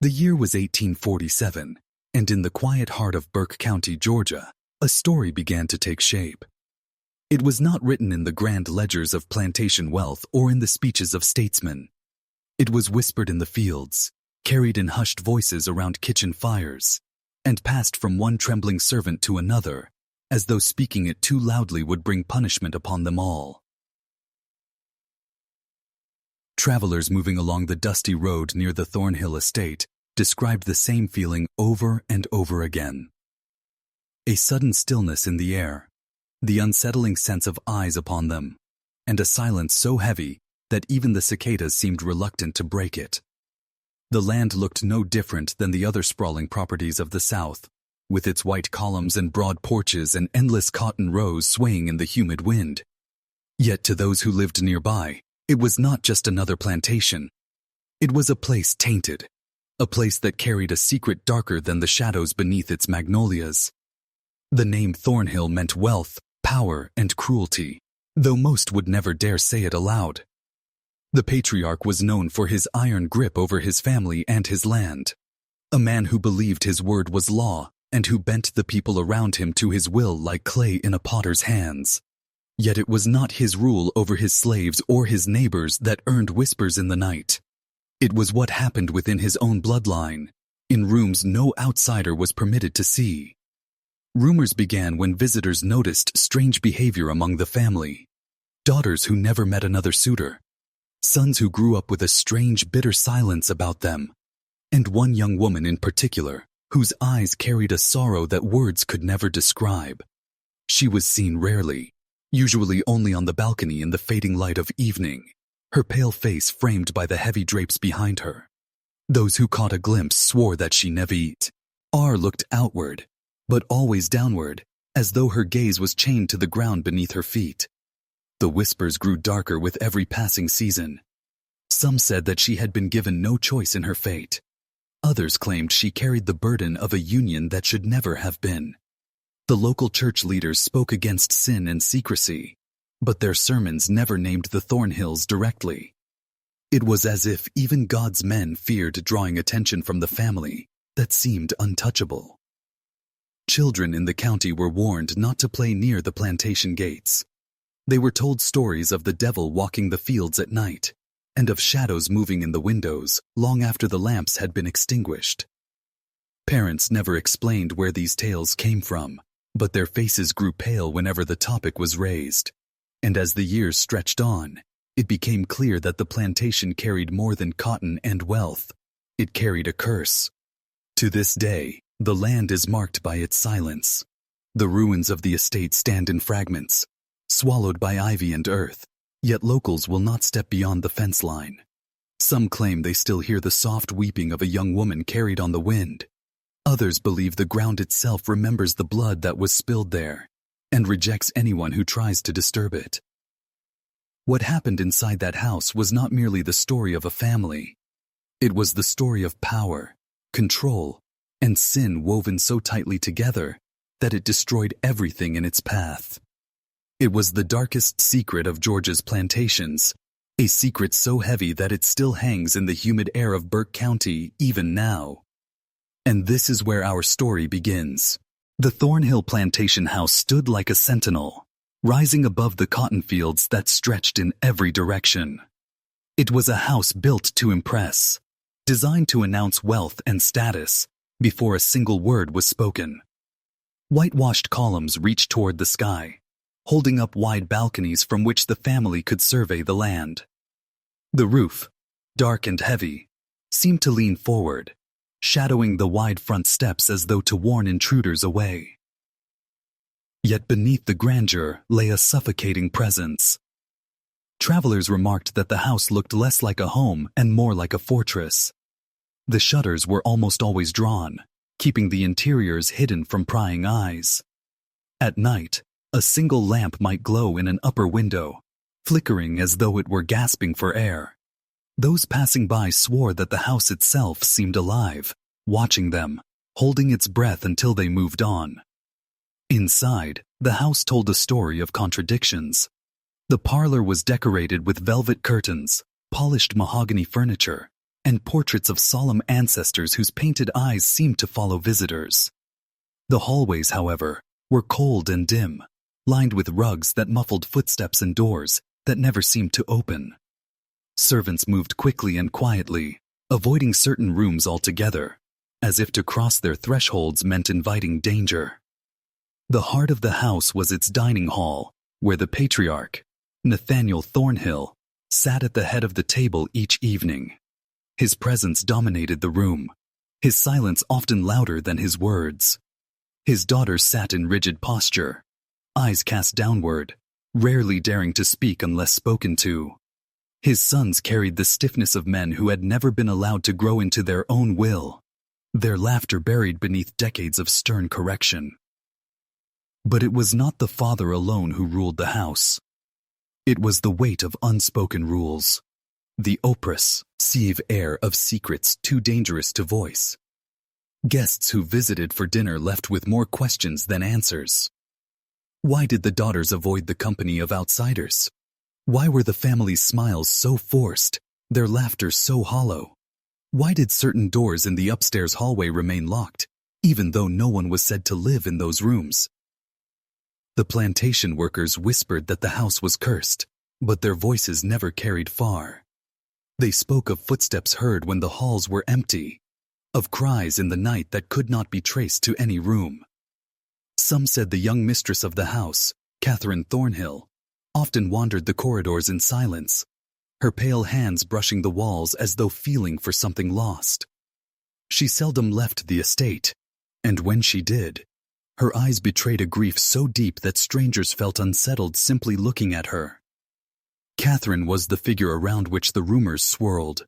The year was 1847, and in the quiet heart of Burke County, Georgia, a story began to take shape. It was not written in the grand ledgers of plantation wealth or in the speeches of statesmen. It was whispered in the fields, carried in hushed voices around kitchen fires, and passed from one trembling servant to another, as though speaking it too loudly would bring punishment upon them all. Travelers moving along the dusty road near the Thornhill Estate described the same feeling over and over again. A sudden stillness in the air, the unsettling sense of eyes upon them, and a silence so heavy that even the cicadas seemed reluctant to break it. The land looked no different than the other sprawling properties of the South, with its white columns and broad porches and endless cotton rows swaying in the humid wind. Yet to those who lived nearby, it was not just another plantation. It was a place tainted, a place that carried a secret darker than the shadows beneath its magnolias. The name Thornhill meant wealth, power, and cruelty, though most would never dare say it aloud. The patriarch was known for his iron grip over his family and his land, a man who believed his word was law and who bent the people around him to his will like clay in a potter's hands. Yet it was not his rule over his slaves or his neighbors that earned whispers in the night. It was what happened within his own bloodline, in rooms no outsider was permitted to see. Rumors began when visitors noticed strange behavior among the family. Daughters who never met another suitor. Sons who grew up with a strange, bitter silence about them. And one young woman in particular, whose eyes carried a sorrow that words could never describe. She was seen rarely, usually only on the balcony in the fading light of evening, her pale face framed by the heavy drapes behind her. Those who caught a glimpse swore that she never ate. Looked outward, but always downward, as though her gaze was chained to the ground beneath her feet. The whispers grew darker with every passing season. Some said that she had been given no choice in her fate. Others claimed she carried the burden of a union that should never have been. The local church leaders spoke against sin and secrecy, but their sermons never named the Thornhills directly. It was as if even God's men feared drawing attention from the family that seemed untouchable. Children in the county were warned not to play near the plantation gates. They were told stories of the devil walking the fields at night, and of shadows moving in the windows long after the lamps had been extinguished. Parents never explained where these tales came from, but their faces grew pale whenever the topic was raised. And as the years stretched on, it became clear that the plantation carried more than cotton and wealth. It carried a curse. To this day, the land is marked by its silence. The ruins of the estate stand in fragments, swallowed by ivy and earth, yet locals will not step beyond the fence line. Some claim they still hear the soft weeping of a young woman carried on the wind. Others believe the ground itself remembers the blood that was spilled there and rejects anyone who tries to disturb it. What happened inside that house was not merely the story of a family. It was the story of power, control, and sin woven so tightly together that it destroyed everything in its path. It was the darkest secret of Georgia's plantations, a secret so heavy that it still hangs in the humid air of Burke County even now. And this is where our story begins. The Thornhill plantation house stood like a sentinel, rising above the cotton fields that stretched in every direction. It was a house built to impress, designed to announce wealth and status before a single word was spoken. Whitewashed columns reached toward the sky, holding up wide balconies from which the family could survey the land. The roof, dark and heavy, seemed to lean forward, shadowing the wide front steps as though to warn intruders away. Yet beneath the grandeur lay a suffocating presence. Travelers remarked that the house looked less like a home and more like a fortress. The shutters were almost always drawn, keeping the interiors hidden from prying eyes. At night, a single lamp might glow in an upper window, flickering as though it were gasping for air. Those passing by swore that the house itself seemed alive, watching them, holding its breath until they moved on. Inside, the house told a story of contradictions. The parlor was decorated with velvet curtains, polished mahogany furniture, and portraits of solemn ancestors whose painted eyes seemed to follow visitors. The hallways, however, were cold and dim, lined with rugs that muffled footsteps and doors that never seemed to open. Servants moved quickly and quietly, avoiding certain rooms altogether, as if to cross their thresholds meant inviting danger. The heart of the house was its dining hall, where the patriarch, Nathaniel Thornhill, sat at the head of the table each evening. His presence dominated the room, his silence often louder than his words. His daughter sat in rigid posture, eyes cast downward, rarely daring to speak unless spoken to. His sons carried the stiffness of men who had never been allowed to grow into their own will, their laughter buried beneath decades of stern correction. But it was not the father alone who ruled the house. It was the weight of unspoken rules, the oppressive air of secrets too dangerous to voice. Guests who visited for dinner left with more questions than answers. Why did the daughters avoid the company of outsiders? Why were the family's smiles so forced, their laughter so hollow? Why did certain doors in the upstairs hallway remain locked, even though no one was said to live in those rooms? The plantation workers whispered that the house was cursed, but their voices never carried far. They spoke of footsteps heard when the halls were empty, of cries in the night that could not be traced to any room. Some said the young mistress of the house, Catherine Thornhill, often wandered the corridors in silence, her pale hands brushing the walls as though feeling for something lost. She seldom left the estate, and when she did, her eyes betrayed a grief so deep that strangers felt unsettled simply looking at her. Catherine was the figure around which the rumors swirled.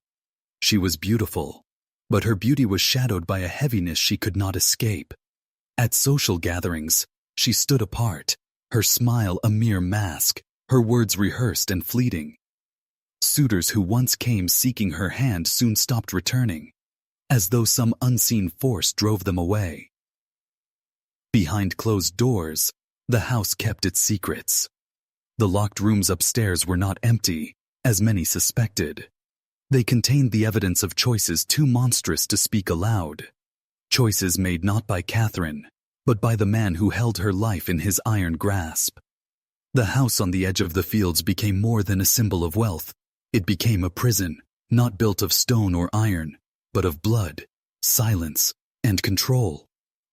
She was beautiful, but her beauty was shadowed by a heaviness she could not escape. At social gatherings, she stood apart, her smile a mere mask, her words rehearsed and fleeting. Suitors who once came seeking her hand soon stopped returning, as though some unseen force drove them away. Behind closed doors, the house kept its secrets. The locked rooms upstairs were not empty, as many suspected. They contained the evidence of choices too monstrous to speak aloud. Choices made not by Catherine, but by the man who held her life in his iron grasp. The house on the edge of the fields became more than a symbol of wealth. It became a prison, not built of stone or iron, but of blood, silence, and control.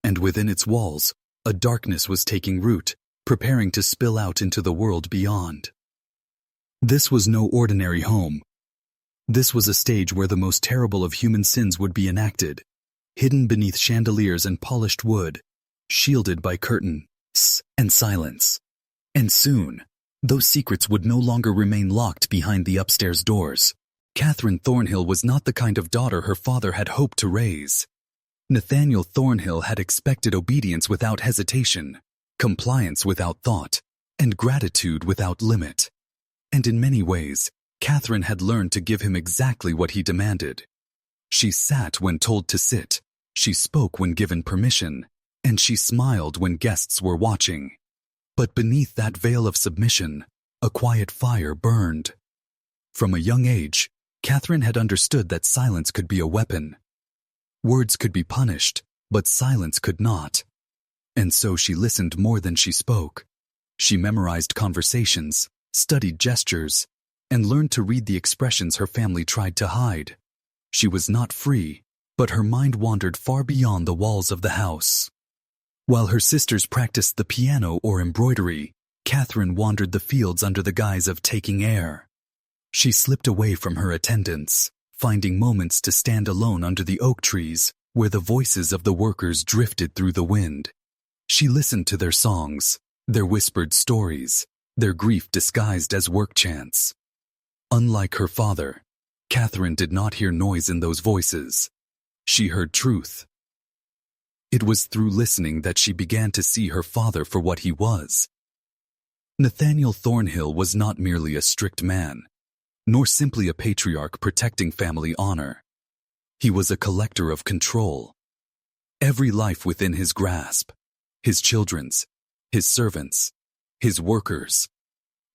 And within its walls, a darkness was taking root, preparing to spill out into the world beyond. This was no ordinary home. This was a stage where the most terrible of human sins would be enacted, hidden beneath chandeliers and polished wood, shielded by curtains and silence. And soon, those secrets would no longer remain locked behind the upstairs doors. Catherine Thornhill was not the kind of daughter her father had hoped to raise. Nathaniel Thornhill had expected obedience without hesitation, compliance without thought, and gratitude without limit. And in many ways, Catherine had learned to give him exactly what he demanded. She sat when told to sit, she spoke when given permission, and she smiled when guests were watching. But beneath that veil of submission, a quiet fire burned. From a young age, Catherine had understood that silence could be a weapon. Words could be punished, but silence could not. And so she listened more than she spoke. She memorized conversations, studied gestures, and learned to read the expressions her family tried to hide. She was not free, but her mind wandered far beyond the walls of the house. While her sisters practiced the piano or embroidery, Catherine wandered the fields under the guise of taking air. She slipped away from her attendants, finding moments to stand alone under the oak trees, where the voices of the workers drifted through the wind. She listened to their songs, their whispered stories, their grief disguised as work chants. Unlike her father, Catherine did not hear noise in those voices. She heard truth. It was through listening that she began to see her father for what he was. Nathaniel Thornhill was not merely a strict man, nor simply a patriarch protecting family honor. He was a collector of control. Every life within his grasp, his children's, his servants, his workers,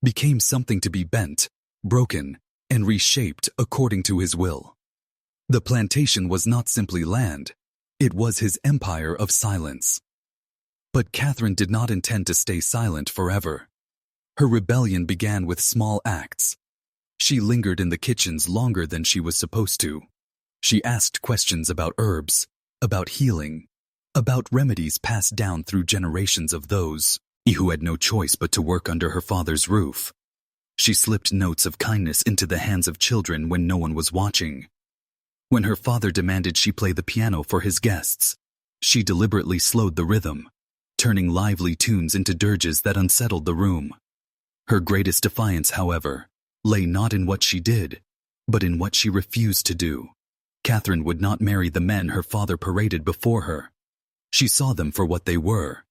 became something to be bent, broken, and reshaped according to his will. The plantation was not simply land, it was his empire of silence. But Catherine did not intend to stay silent forever. Her rebellion began with small acts. She lingered in the kitchens longer than she was supposed to. She asked questions about herbs, about healing, about remedies passed down through generations of those who had no choice but to work under her father's roof. She slipped notes of kindness into the hands of children when no one was watching. When her father demanded she play the piano for his guests, she deliberately slowed the rhythm, turning lively tunes into dirges that unsettled the room. Her greatest defiance, however, lay not in what she did, but in what she refused to do. Catherine would not marry the men her father paraded before her. She saw them for what they were,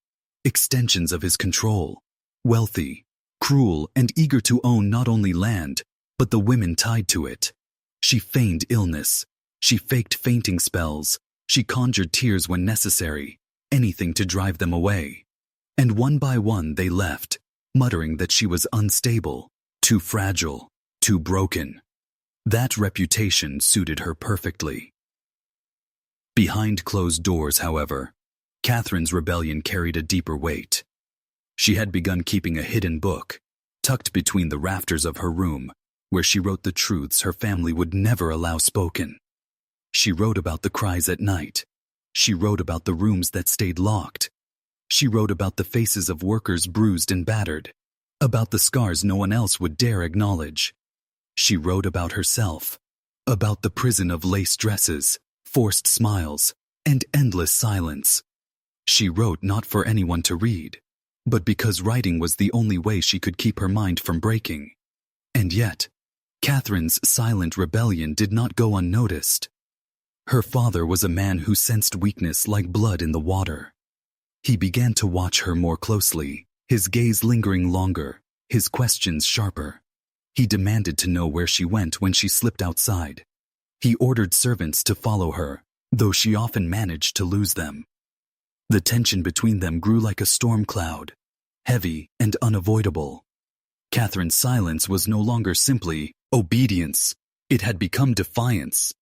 extensions of his control, wealthy, cruel, and eager to own not only land, but the women tied to it. She feigned illness. She faked fainting spells. She conjured tears when necessary, anything to drive them away. And one by one they left, muttering that she was unstable, too fragile, too broken. That reputation suited her perfectly. Behind closed doors, however, Catherine's rebellion carried a deeper weight. She had begun keeping a hidden book, tucked between the rafters of her room, where she wrote the truths her family would never allow spoken. She wrote about the cries at night. She wrote about the rooms that stayed locked. She wrote about the faces of workers bruised and battered, about the scars no one else would dare acknowledge. She wrote about herself, about the prison of lace dresses, forced smiles, and endless silence. She wrote not for anyone to read, but because writing was the only way she could keep her mind from breaking. And yet, Catherine's silent rebellion did not go unnoticed. Her father was a man who sensed weakness like blood in the water. He began to watch her more closely, his gaze lingering longer, his questions sharper. He demanded to know where she went when she slipped outside. He ordered servants to follow her, though she often managed to lose them. The tension between them grew like a storm cloud, heavy and unavoidable. Catherine's silence was no longer simply obedience. It had become defiance.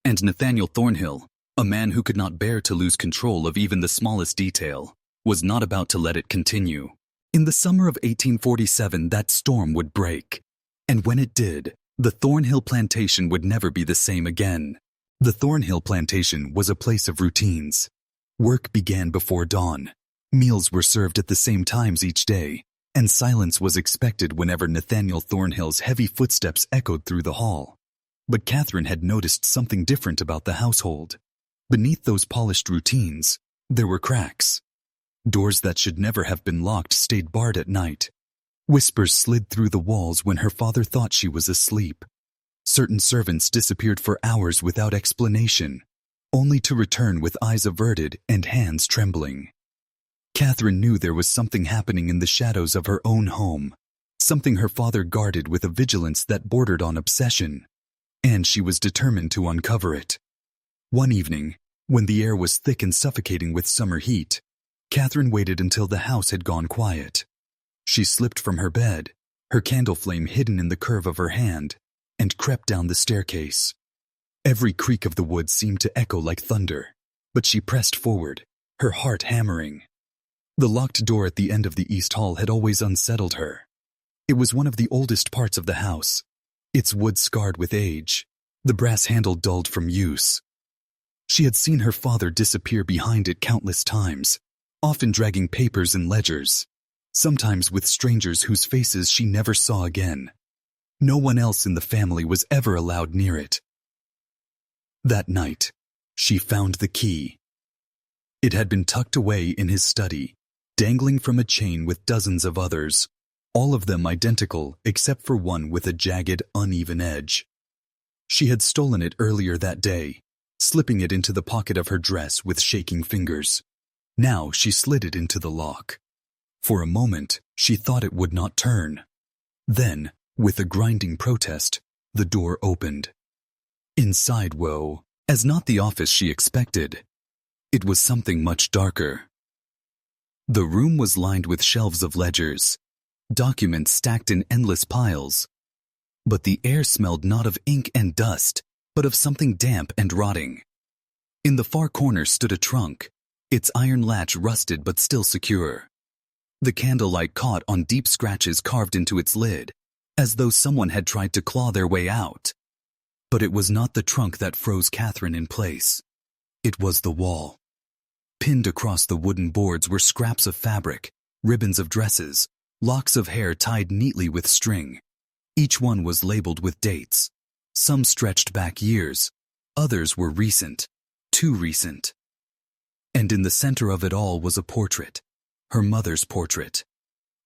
And Nathaniel Thornhill, a man who could not bear to lose control of even the smallest detail, was not about to let it continue. In the summer of 1847, that storm would break. And when it did, the Thornhill plantation would never be the same again. The Thornhill plantation was a place of routines. Work began before dawn. Meals were served at the same times each day, and silence was expected whenever Nathaniel Thornhill's heavy footsteps echoed through the hall. But Catherine had noticed something different about the household. Beneath those polished routines, there were cracks. Doors that should never have been locked stayed barred at night. Whispers slid through the walls when her father thought she was asleep. Certain servants disappeared for hours without explanation, only to return with eyes averted and hands trembling. Catherine knew there was something happening in the shadows of her own home, something her father guarded with a vigilance that bordered on obsession, and she was determined to uncover it. One evening, when the air was thick and suffocating with summer heat, Catherine waited until the house had gone quiet. She slipped from her bed, her candle flame hidden in the curve of her hand, and crept down the staircase. Every creak of the wood seemed to echo like thunder, but she pressed forward, her heart hammering. The locked door at the end of the east hall had always unsettled her. It was one of the oldest parts of the house, its wood scarred with age, the brass handle dulled from use. She had seen her father disappear behind it countless times, often dragging papers and ledgers, sometimes with strangers whose faces she never saw again. No one else in the family was ever allowed near it. That night, she found the key. It had been tucked away in his study, dangling from a chain with dozens of others, all of them identical except for one with a jagged, uneven edge. She had stolen it earlier that day, slipping it into the pocket of her dress with shaking fingers. Now she slid it into the lock. For a moment, she thought it would not turn. Then, with a grinding protest, the door opened. Inside, woe, as not the office she expected. It was something much darker. The room was lined with shelves of ledgers, documents stacked in endless piles. But the air smelled not of ink and dust, but of something damp and rotting. In the far corner stood a trunk, its iron latch rusted but still secure. The candlelight caught on deep scratches carved into its lid, as though someone had tried to claw their way out. But it was not the trunk that froze Catherine in place. It was the wall. Pinned across the wooden boards were scraps of fabric, ribbons of dresses, locks of hair tied neatly with string. Each one was labeled with dates. Some stretched back years, others were recent, too recent. And in the center of it all was a portrait, her mother's portrait.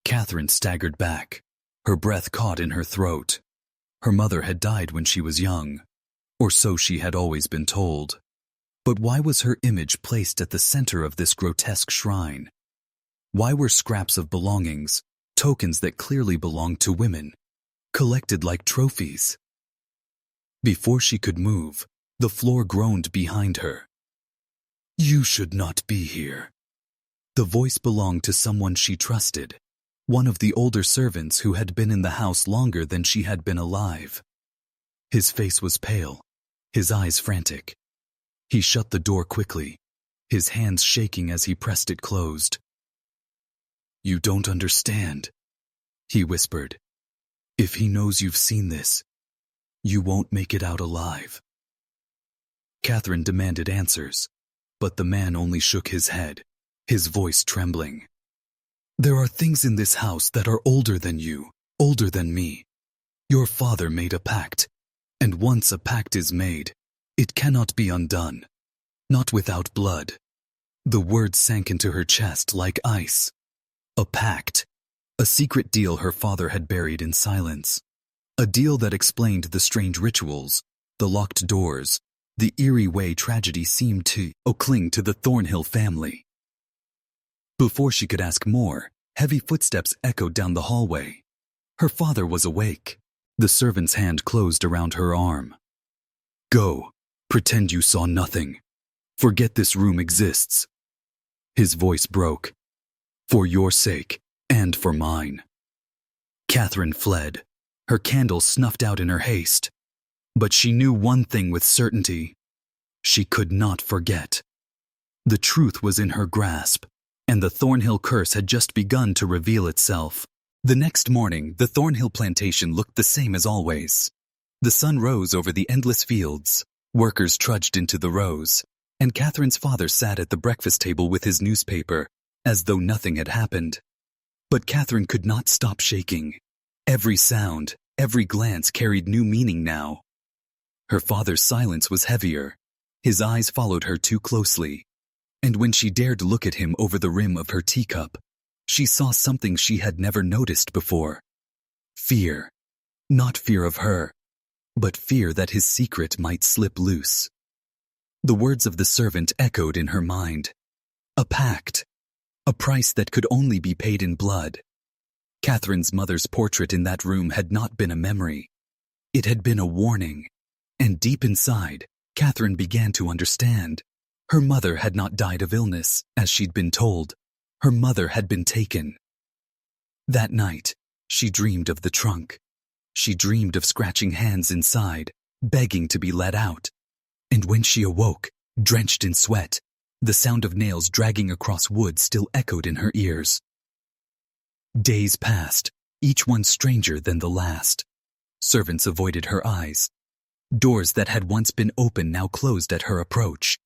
Catherine staggered back, her breath caught in her throat. Her mother had died when she was young, or so she had always been told. But why was her image placed at the center of this grotesque shrine? Why were scraps of belongings, tokens that clearly belonged to women, collected like trophies? Before she could move, the floor groaned behind her. "You should not be here." The voice belonged to someone she trusted, one of the older servants who had been in the house longer than she had been alive. His face was pale, his eyes frantic. He shut the door quickly, his hands shaking as he pressed it closed. "You don't understand," he whispered. "If he knows you've seen this, you won't make it out alive." Catherine demanded answers, but the man only shook his head, his voice trembling. "There are things in this house that are older than you, older than me. Your father made a pact, and once a pact is made, it cannot be undone. Not without blood." The words sank into her chest like ice. A pact. A secret deal her father had buried in silence. A deal that explained the strange rituals, the locked doors, the eerie way tragedy seemed to cling to the Thornhill family. Before she could ask more, heavy footsteps echoed down the hallway. Her father was awake. The servant's hand closed around her arm. "Go. Pretend you saw nothing. Forget this room exists." His voice broke. "For your sake, and for mine." Catherine fled, her candle snuffed out in her haste. But she knew one thing with certainty. She could not forget. The truth was in her grasp, and the Thornhill curse had just begun to reveal itself. The next morning, the Thornhill plantation looked the same as always. The sun rose over the endless fields, workers trudged into the rows, and Catherine's father sat at the breakfast table with his newspaper, as though nothing had happened. But Catherine could not stop shaking. Every sound, every glance carried new meaning now. Her father's silence was heavier. His eyes followed her too closely. And when she dared look at him over the rim of her teacup, she saw something she had never noticed before. Fear. Not fear of her, but fear that his secret might slip loose. The words of the servant echoed in her mind. A pact. A price that could only be paid in blood. Catherine's mother's portrait in that room had not been a memory. It had been a warning. And deep inside, Catherine began to understand. Her mother had not died of illness, as she'd been told. Her mother had been taken. That night, she dreamed of the trunk. She dreamed of scratching hands inside, begging to be let out. And when she awoke, drenched in sweat, the sound of nails dragging across wood still echoed in her ears. Days passed, each one stranger than the last. Servants avoided her eyes. Doors that had once been open now closed at her approach.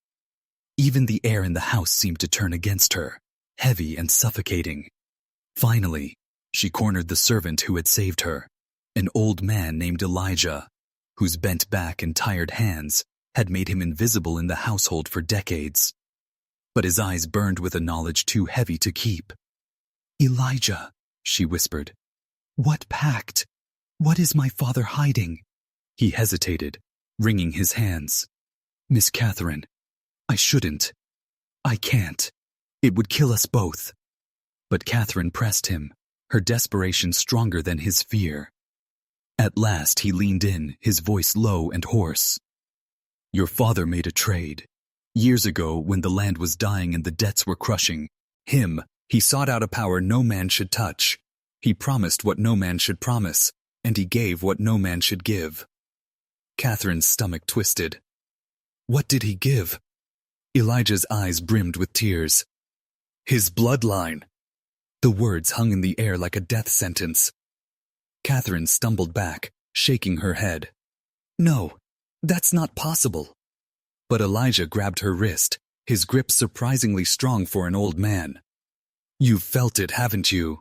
Even the air in the house seemed to turn against her, heavy and suffocating. Finally, she cornered the servant who had saved her, an old man named Elijah, whose bent back and tired hands had made him invisible in the household for decades. But his eyes burned with a knowledge too heavy to keep. "Elijah," she whispered, "what pact? What is my father hiding?" He hesitated, wringing his hands. "Miss Catherine, I shouldn't. I can't. It would kill us both." But Catherine pressed him, her desperation stronger than his fear. At last he leaned in, his voice low and hoarse. "Your father made a trade. Years ago, when the land was dying and the debts were crushing, he sought out a power no man should touch. He promised what no man should promise, and he gave what no man should give." Catherine's stomach twisted. What did he give? Elijah's eyes brimmed with tears. His bloodline. The words hung in the air like a death sentence. Catherine stumbled back, shaking her head. No, that's not possible. But Elijah grabbed her wrist, his grip surprisingly strong for an old man. You've felt it, haven't you?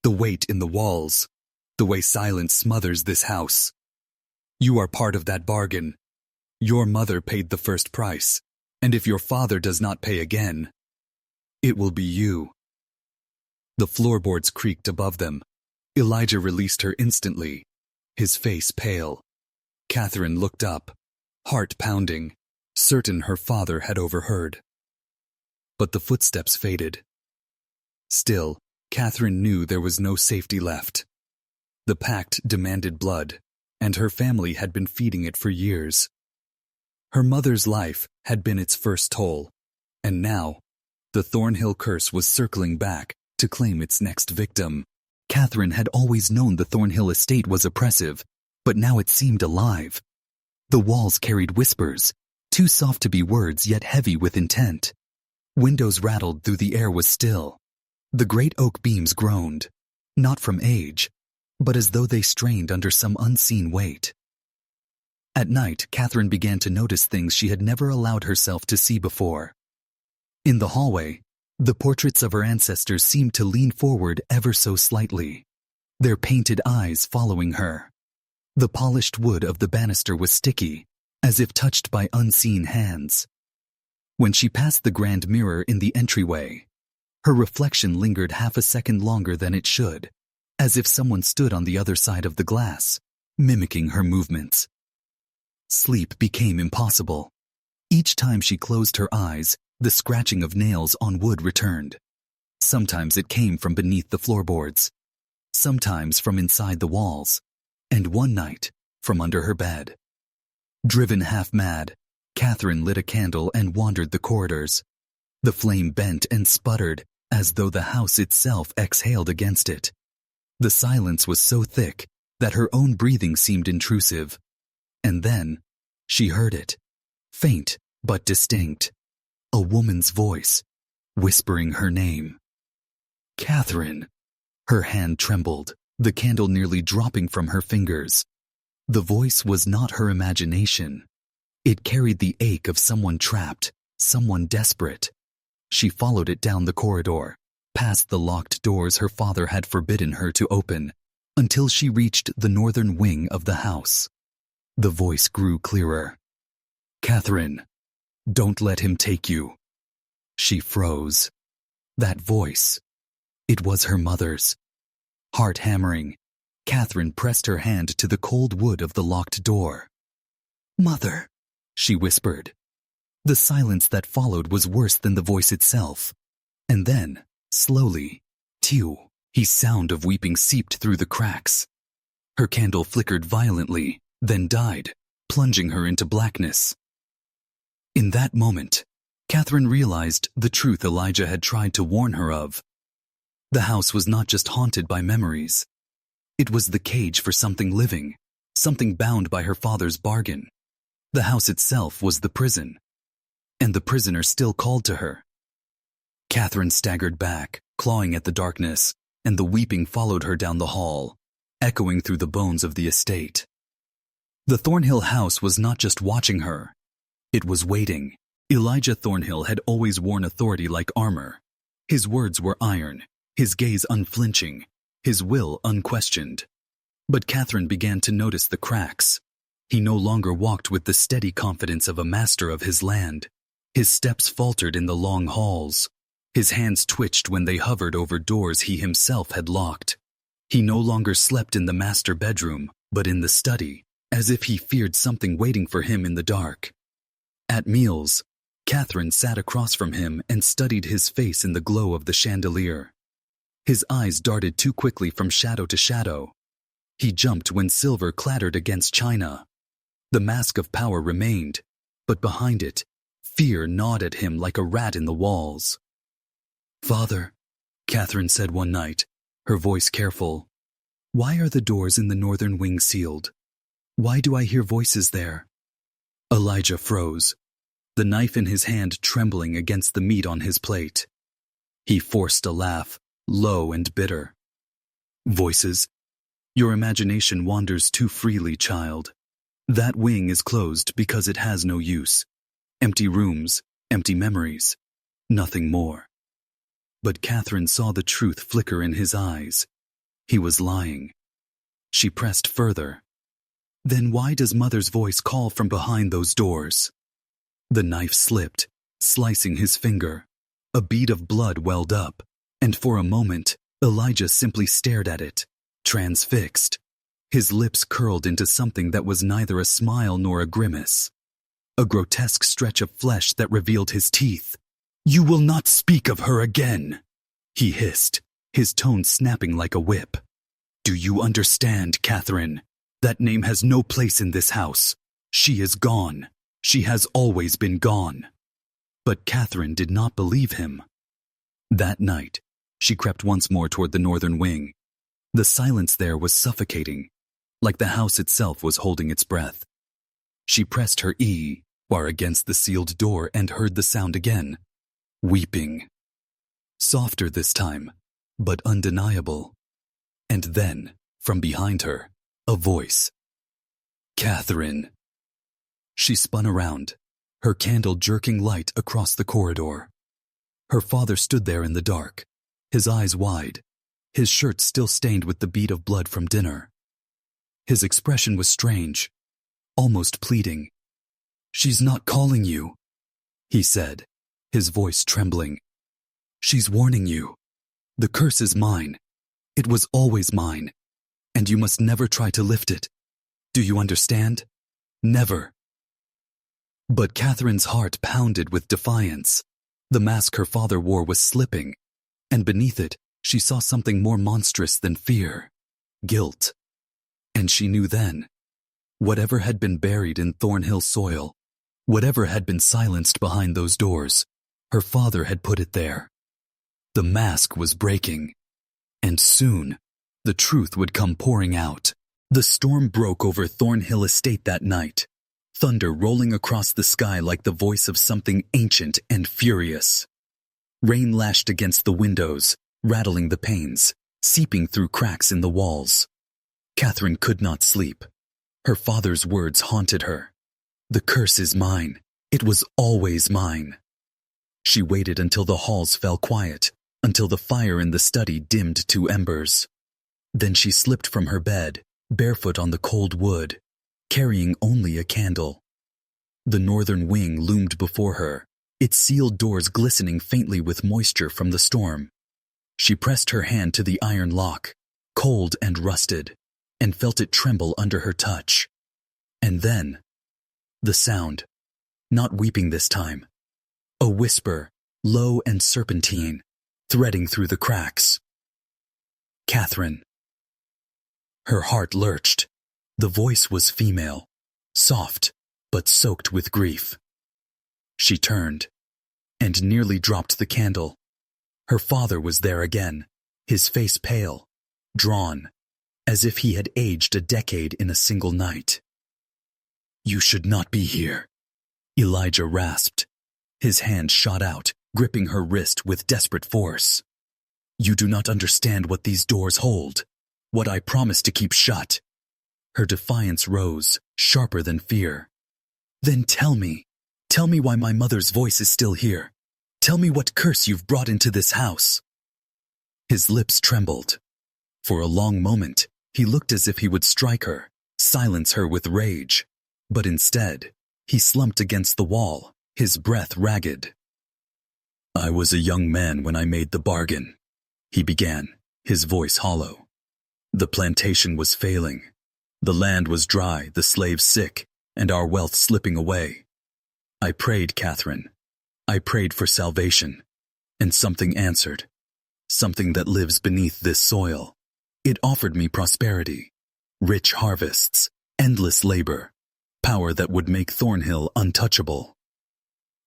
The weight in the walls, the way silence smothers this house. You are part of that bargain. Your mother paid the first price, and if your father does not pay again, it will be you. The floorboards creaked above them. Elijah released her instantly, his face pale. Catherine looked up, heart pounding, certain her father had overheard. But the footsteps faded. Still, Catherine knew there was no safety left. The pact demanded blood, and her family had been feeding it for years. Her mother's life had been its first toll, and now, the Thornhill curse was circling back to claim its next victim. Catherine had always known the Thornhill estate was oppressive, but now it seemed alive. The walls carried whispers, too soft to be words yet heavy with intent. Windows rattled though the air was still. The great oak beams groaned, not from age, but as though they strained under some unseen weight. At night, Catherine began to notice things she had never allowed herself to see before. In the hallway, the portraits of her ancestors seemed to lean forward ever so slightly, their painted eyes following her. The polished wood of the banister was sticky, as if touched by unseen hands. When she passed the grand mirror in the entryway, her reflection lingered half a second longer than it should, as if someone stood on the other side of the glass, mimicking her movements. Sleep became impossible. Each time she closed her eyes, the scratching of nails on wood returned. Sometimes it came from beneath the floorboards, sometimes from inside the walls, and one night, from under her bed. Driven half mad, Catherine lit a candle and wandered the corridors. The flame bent and sputtered as though the house itself exhaled against it. The silence was so thick that her own breathing seemed intrusive. And then, she heard it, faint but distinct. A woman's voice, whispering her name. Catherine. Her hand trembled, the candle nearly dropping from her fingers. The voice was not her imagination. It carried the ache of someone trapped, someone desperate. She followed it down the corridor, past the locked doors her father had forbidden her to open, until she reached the northern wing of the house. The voice grew clearer. Catherine. Don't let him take you. She froze. That voice. It was her mother's. Heart hammering, Catherine pressed her hand to the cold wood of the locked door. Mother, she whispered. The silence that followed was worse than the voice itself. And then, slowly, his sound of weeping seeped through the cracks. Her candle flickered violently, then died, plunging her into blackness. In that moment, Catherine realized the truth Elijah had tried to warn her of. The house was not just haunted by memories. It was the cage for something living, something bound by her father's bargain. The house itself was the prison, and the prisoner still called to her. Catherine staggered back, clawing at the darkness, and the weeping followed her down the hall, echoing through the bones of the estate. The Thornhill house was not just watching her. It was waiting. Elijah Thornhill had always worn authority like armor. His words were iron, his gaze unflinching, his will unquestioned. But Catherine began to notice the cracks. He no longer walked with the steady confidence of a master of his land. His steps faltered in the long halls. His hands twitched when they hovered over doors he himself had locked. He no longer slept in the master bedroom, but in the study, as if he feared something waiting for him in the dark. At meals, Catherine sat across from him and studied his face in the glow of the chandelier. His eyes darted too quickly from shadow to shadow. He jumped when silver clattered against china. The mask of power remained, but behind it, fear gnawed at him like a rat in the walls. "Father," Catherine said one night, her voice careful, "why are the doors in the northern wing sealed? Why do I hear voices there? Elijah froze, the knife in his hand trembling against the meat on his plate. He forced a laugh, low and bitter. Voices? Your imagination wanders too freely, child. That wing is closed because it has no use. Empty rooms, empty memories, nothing more. But Catherine saw the truth flicker in his eyes. He was lying. She pressed further. Then why does Mother's voice call from behind those doors? The knife slipped, slicing his finger. A bead of blood welled up, and for a moment, Elijah simply stared at it, transfixed. His lips curled into something that was neither a smile nor a grimace. A grotesque stretch of flesh that revealed his teeth. You will not speak of her again, he hissed, his tone snapping like a whip. Do you understand, Catherine? That name has no place in this house. She is gone. She has always been gone. But Catherine did not believe him. That night, she crept once more toward the northern wing. The silence there was suffocating, like the house itself was holding its breath. She pressed her bar against the sealed door and heard the sound again. Weeping. Softer this time, but undeniable. And then, from behind her, a voice. Catherine. She spun around, her candle jerking light across the corridor. Her father stood there in the dark, his eyes wide, his shirt still stained with the bead of blood from dinner. His expression was strange, almost pleading. She's not calling you, he said, his voice trembling. She's warning you. The curse is mine. It was always mine, and you must never try to lift it. Do you understand? Never. But Catherine's heart pounded with defiance. The mask her father wore was slipping, and beneath it, she saw something more monstrous than fear, guilt. And she knew then, whatever had been buried in Thornhill soil, whatever had been silenced behind those doors, her father had put it there. The mask was breaking, and soon, the truth would come pouring out. The storm broke over Thornhill Estate that night, thunder rolling across the sky like the voice of something ancient and furious. Rain lashed against the windows, rattling the panes, seeping through cracks in the walls. Catherine could not sleep. Her father's words haunted her. The curse is mine. It was always mine. She waited until the halls fell quiet, until the fire in the study dimmed to embers. Then she slipped from her bed, barefoot on the cold wood, carrying only a candle. The northern wing loomed before her, its sealed doors glistening faintly with moisture from the storm. She pressed her hand to the iron lock, cold and rusted, and felt it tremble under her touch. And then, the sound, not weeping this time, a whisper, low and serpentine, threading through the cracks. Catherine. Her heart lurched. The voice was female, soft, but soaked with grief. She turned, and nearly dropped the candle. Her father was there again, his face pale, drawn, as if he had aged a decade in a single night. You should not be here, Elijah rasped. His hand shot out, gripping her wrist with desperate force. You do not understand what these doors hold, what I promised to keep shut. Her defiance rose, sharper than fear. Then tell me why my mother's voice is still here. Tell me what curse you've brought into this house. His lips trembled. For a long moment, he looked as if he would strike her, silence her with rage. But instead, he slumped against the wall, his breath ragged. I was a young man when I made the bargain, he began, his voice hollow. The plantation was failing. The land was dry, the slaves sick, and our wealth slipping away. I prayed, Catherine. I prayed for salvation, and something answered. Something that lives beneath this soil. It offered me prosperity, rich harvests, endless labor, power that would make Thornhill untouchable.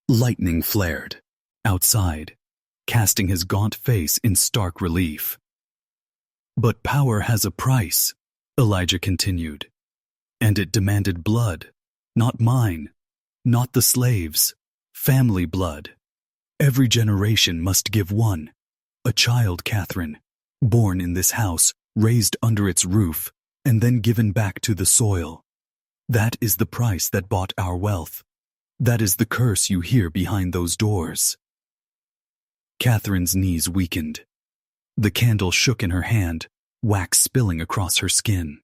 Lightning flared, outside, casting his gaunt face in stark relief. But power has a price, Elijah continued. And it demanded blood, not mine, not the slaves, family blood. Every generation must give one, a child, Catherine, born in this house, raised under its roof, and then given back to the soil. That is the price that bought our wealth. That is the curse you hear behind those doors. Catherine's knees weakened. The candle shook in her hand, wax spilling across her skin.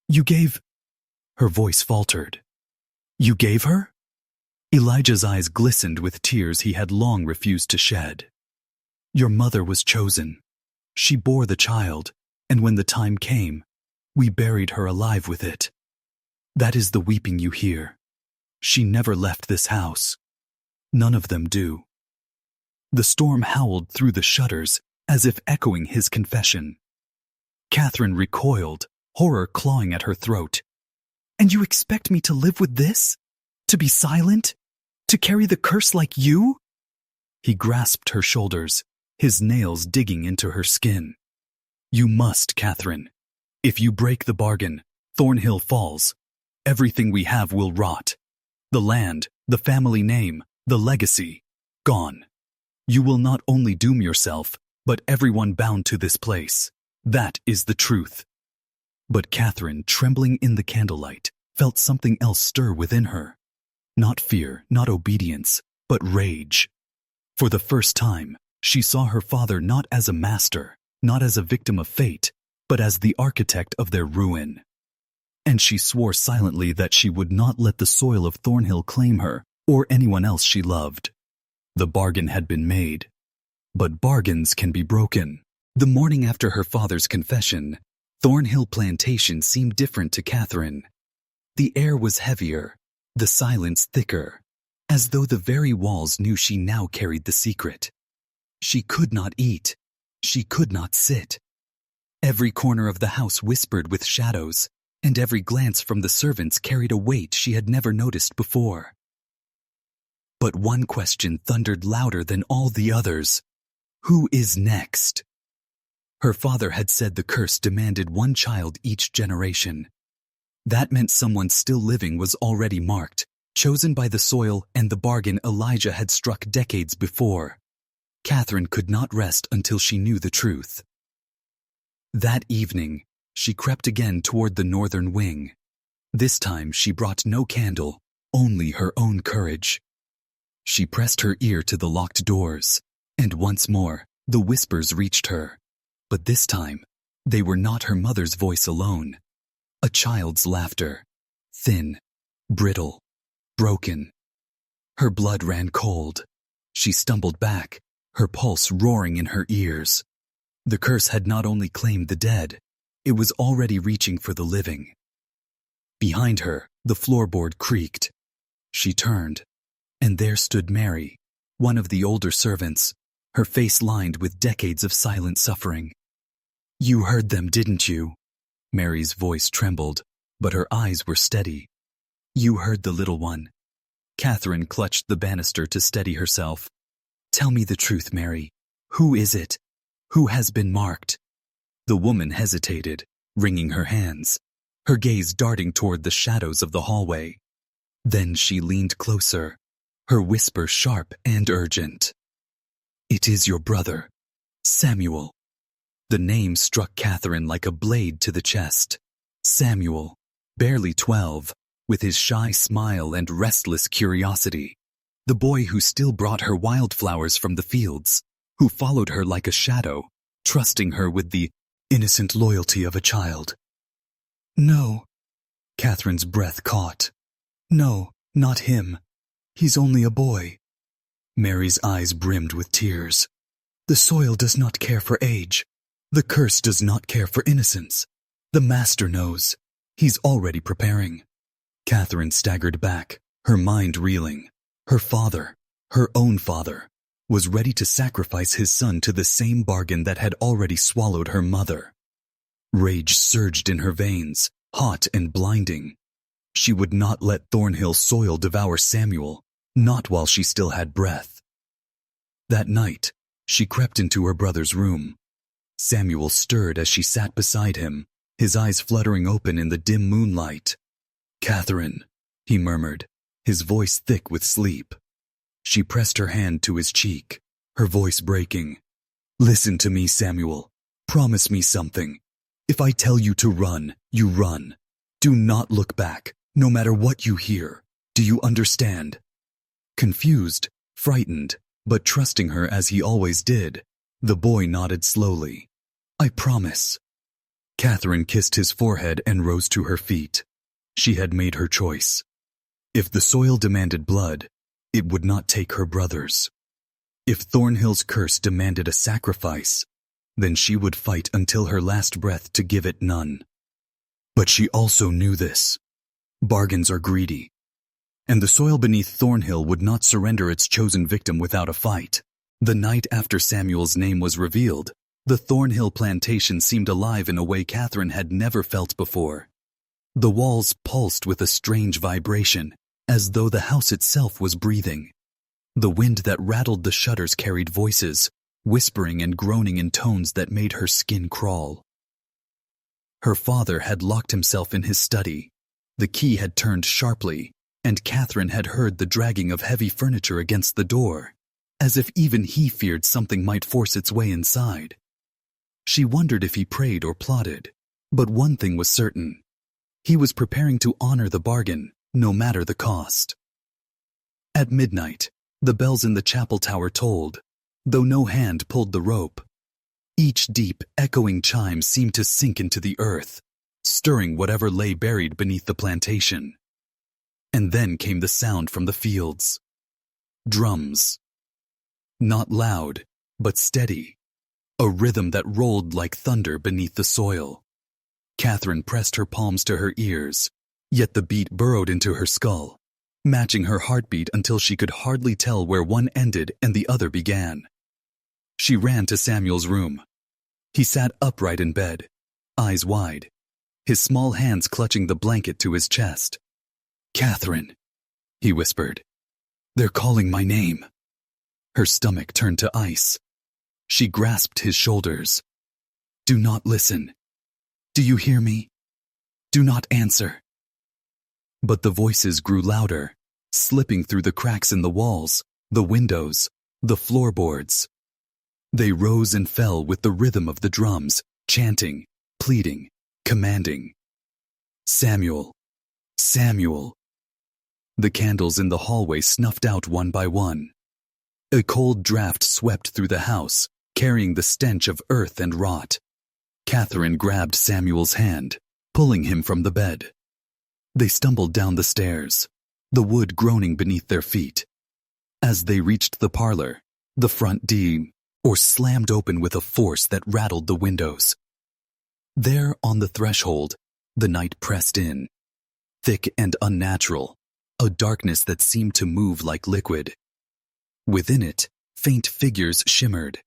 You gave... Her voice faltered. You gave her? Elijah's eyes glistened with tears he had long refused to shed. Your mother was chosen. She bore the child, and when the time came, we buried her alive with it. That is the weeping you hear. She never left this house. None of them do. The storm howled through the shutters as if echoing his confession. Catherine recoiled, horror clawing at her throat. And you expect me to live with this? To be silent? To carry the curse like you? He grasped her shoulders, his nails digging into her skin. You must, Catherine. If you break the bargain, Thornhill falls. Everything we have will rot. The land, the family name, the legacy, gone. You will not only doom yourself, but everyone bound to this place. That is the truth. But Catherine, trembling in the candlelight, felt something else stir within her. Not fear, not obedience, but rage. For the first time, she saw her father not as a master, not as a victim of fate, but as the architect of their ruin. And she swore silently that she would not let the soil of Thornhill claim her, or anyone else she loved. The bargain had been made. But bargains can be broken. The morning after her father's confession, Thornhill Plantation seemed different to Catherine. The air was heavier, the silence thicker, as though the very walls knew she now carried the secret. She could not eat. She could not sit. Every corner of the house whispered with shadows, and every glance from the servants carried a weight she had never noticed before. But one question thundered louder than all the others. Who is next? Her father had said the curse demanded one child each generation. That meant someone still living was already marked, chosen by the soil and the bargain Elijah had struck decades before. Catherine could not rest until she knew the truth. That evening, she crept again toward the northern wing. This time she brought no candle, only her own courage. She pressed her ear to the locked doors, and once more, the whispers reached her. But this time, they were not her mother's voice alone. A child's laughter, thin, brittle, broken. Her blood ran cold. She stumbled back, her pulse roaring in her ears. The curse had not only claimed the dead, it was already reaching for the living. Behind her, the floorboard creaked. She turned, and there stood Mary, one of the older servants, her face lined with decades of silent suffering. You heard them, didn't you? Mary's voice trembled, but her eyes were steady. You heard the little one. Catherine clutched the banister to steady herself. Tell me the truth, Mary. Who is it? Who has been marked? The woman hesitated, wringing her hands, her gaze darting toward the shadows of the hallway. Then she leaned closer, her whisper sharp and urgent. It is your brother, Samuel. The name struck Catherine like a blade to the chest. Samuel, barely 12, with his shy smile and restless curiosity. The boy who still brought her wildflowers from the fields, who followed her like a shadow, trusting her with the innocent loyalty of a child. No. Catherine's breath caught. No, not him. He's only a boy. Mary's eyes brimmed with tears. The soil does not care for age. The curse does not care for innocence. The master knows. He's already preparing. Catherine staggered back, her mind reeling. Her father, her own father, was ready to sacrifice his son to the same bargain that had already swallowed her mother. Rage surged in her veins, hot and blinding. She would not let Thornhill soil devour Samuel, not while she still had breath. That night, she crept into her brother's room. Samuel stirred as she sat beside him, his eyes fluttering open in the dim moonlight. "Catherine," he murmured, his voice thick with sleep. She pressed her hand to his cheek, her voice breaking. "Listen to me, Samuel. Promise me something. If I tell you to run, you run. Do not look back, no matter what you hear. Do you understand?" Confused, frightened, but trusting her as he always did, the boy nodded slowly. "I promise." Catherine kissed his forehead and rose to her feet. She had made her choice. If the soil demanded blood, it would not take her brothers. If Thornhill's curse demanded a sacrifice, then she would fight until her last breath to give it none. But she also knew this. Bargains are greedy, and the soil beneath Thornhill would not surrender its chosen victim without a fight. The night after Samuel's name was revealed, the Thornhill plantation seemed alive in a way Catherine had never felt before. The walls pulsed with a strange vibration, as though the house itself was breathing. The wind that rattled the shutters carried voices, whispering and groaning in tones that made her skin crawl. Her father had locked himself in his study. The key had turned sharply, and Catherine had heard the dragging of heavy furniture against the door, as if even he feared something might force its way inside. She wondered if he prayed or plotted, but one thing was certain. He was preparing to honor the bargain, no matter the cost. At midnight, the bells in the chapel tower tolled, though no hand pulled the rope. Each deep, echoing chime seemed to sink into the earth, stirring whatever lay buried beneath the plantation. And then came the sound from the fields. Drums. Not loud, but steady. A rhythm that rolled like thunder beneath the soil. Catherine pressed her palms to her ears, yet the beat burrowed into her skull, matching her heartbeat until she could hardly tell where one ended and the other began. She ran to Samuel's room. He sat upright in bed, eyes wide, his small hands clutching the blanket to his chest. "Catherine," he whispered. "They're calling my name." Her stomach turned to ice. She grasped his shoulders. "Do not listen. Do you hear me? Do not answer." But the voices grew louder, slipping through the cracks in the walls, the windows, the floorboards. They rose and fell with the rhythm of the drums, chanting, pleading, commanding. "Samuel! Samuel!" The candles in the hallway snuffed out one by one. A cold draft swept through the house, carrying the stench of earth and rot. Catherine grabbed Samuel's hand, pulling him from the bed. They stumbled down the stairs, the wood groaning beneath their feet. As they reached the parlor, the front door slammed open with a force that rattled the windows. There on the threshold, the night pressed in, thick and unnatural, a darkness that seemed to move like liquid. Within it, faint figures shimmered,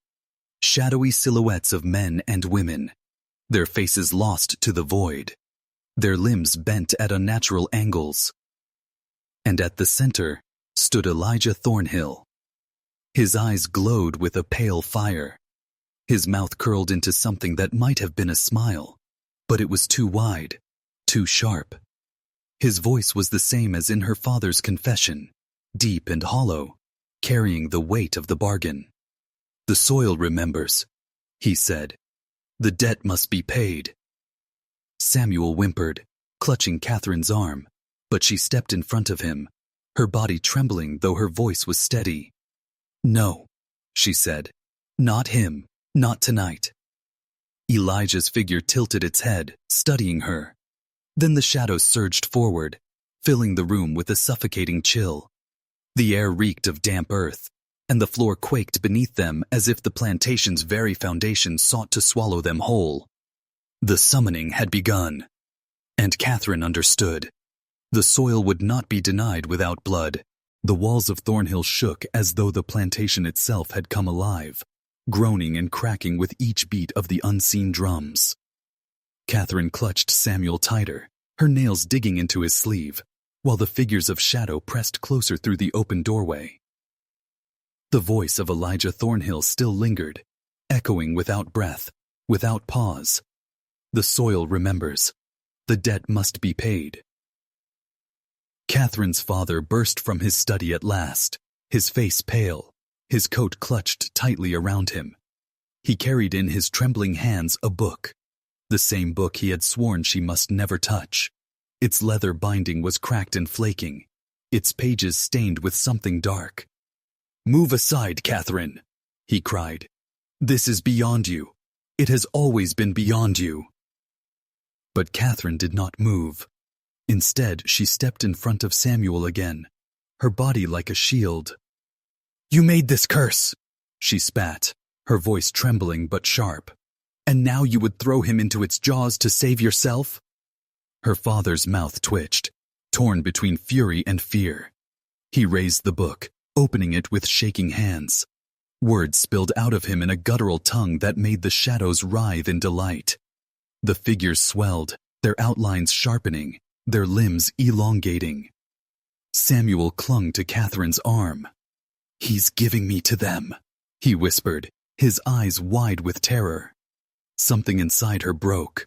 shadowy silhouettes of men and women, their faces lost to the void, their limbs bent at unnatural angles. And at the center stood Elijah Thornhill. His eyes glowed with a pale fire. His mouth curled into something that might have been a smile, but it was too wide, too sharp. His voice was the same as in her father's confession, deep and hollow, carrying the weight of the bargain. "The soil remembers," he said. "The debt must be paid." Samuel whimpered, clutching Catherine's arm, but she stepped in front of him, her body trembling though her voice was steady. "No," she said. "Not him, not tonight." Elijah's figure tilted its head, studying her. Then the shadows surged forward, filling the room with a suffocating chill. The air reeked of damp earth, and the floor quaked beneath them as if the plantation's very foundation sought to swallow them whole. The summoning had begun, and Catherine understood. The soil would not be denied without blood. The walls of Thornhill shook as though the plantation itself had come alive, groaning and cracking with each beat of the unseen drums. Catherine clutched Samuel tighter, her nails digging into his sleeve, while the figures of shadow pressed closer through the open doorway. The voice of Elijah Thornhill still lingered, echoing without breath, without pause. The soil remembers. The debt must be paid. Catherine's father burst from his study at last, his face pale, his coat clutched tightly around him. He carried in his trembling hands a book, the same book he had sworn she must never touch. Its leather binding was cracked and flaking, its pages stained with something dark. "Move aside, Catherine," he cried. "This is beyond you. It has always been beyond you." But Catherine did not move. Instead, she stepped in front of Samuel again, her body like a shield. "You made this curse," she spat, her voice trembling but sharp. "And now you would throw him into its jaws to save yourself?" Her father's mouth twitched, torn between fury and fear. He raised the book, opening it with shaking hands. Words spilled out of him in a guttural tongue that made the shadows writhe in delight. The figures swelled, their outlines sharpening, their limbs elongating. Samuel clung to Catherine's arm. "He's giving me to them," he whispered, his eyes wide with terror. Something inside her broke.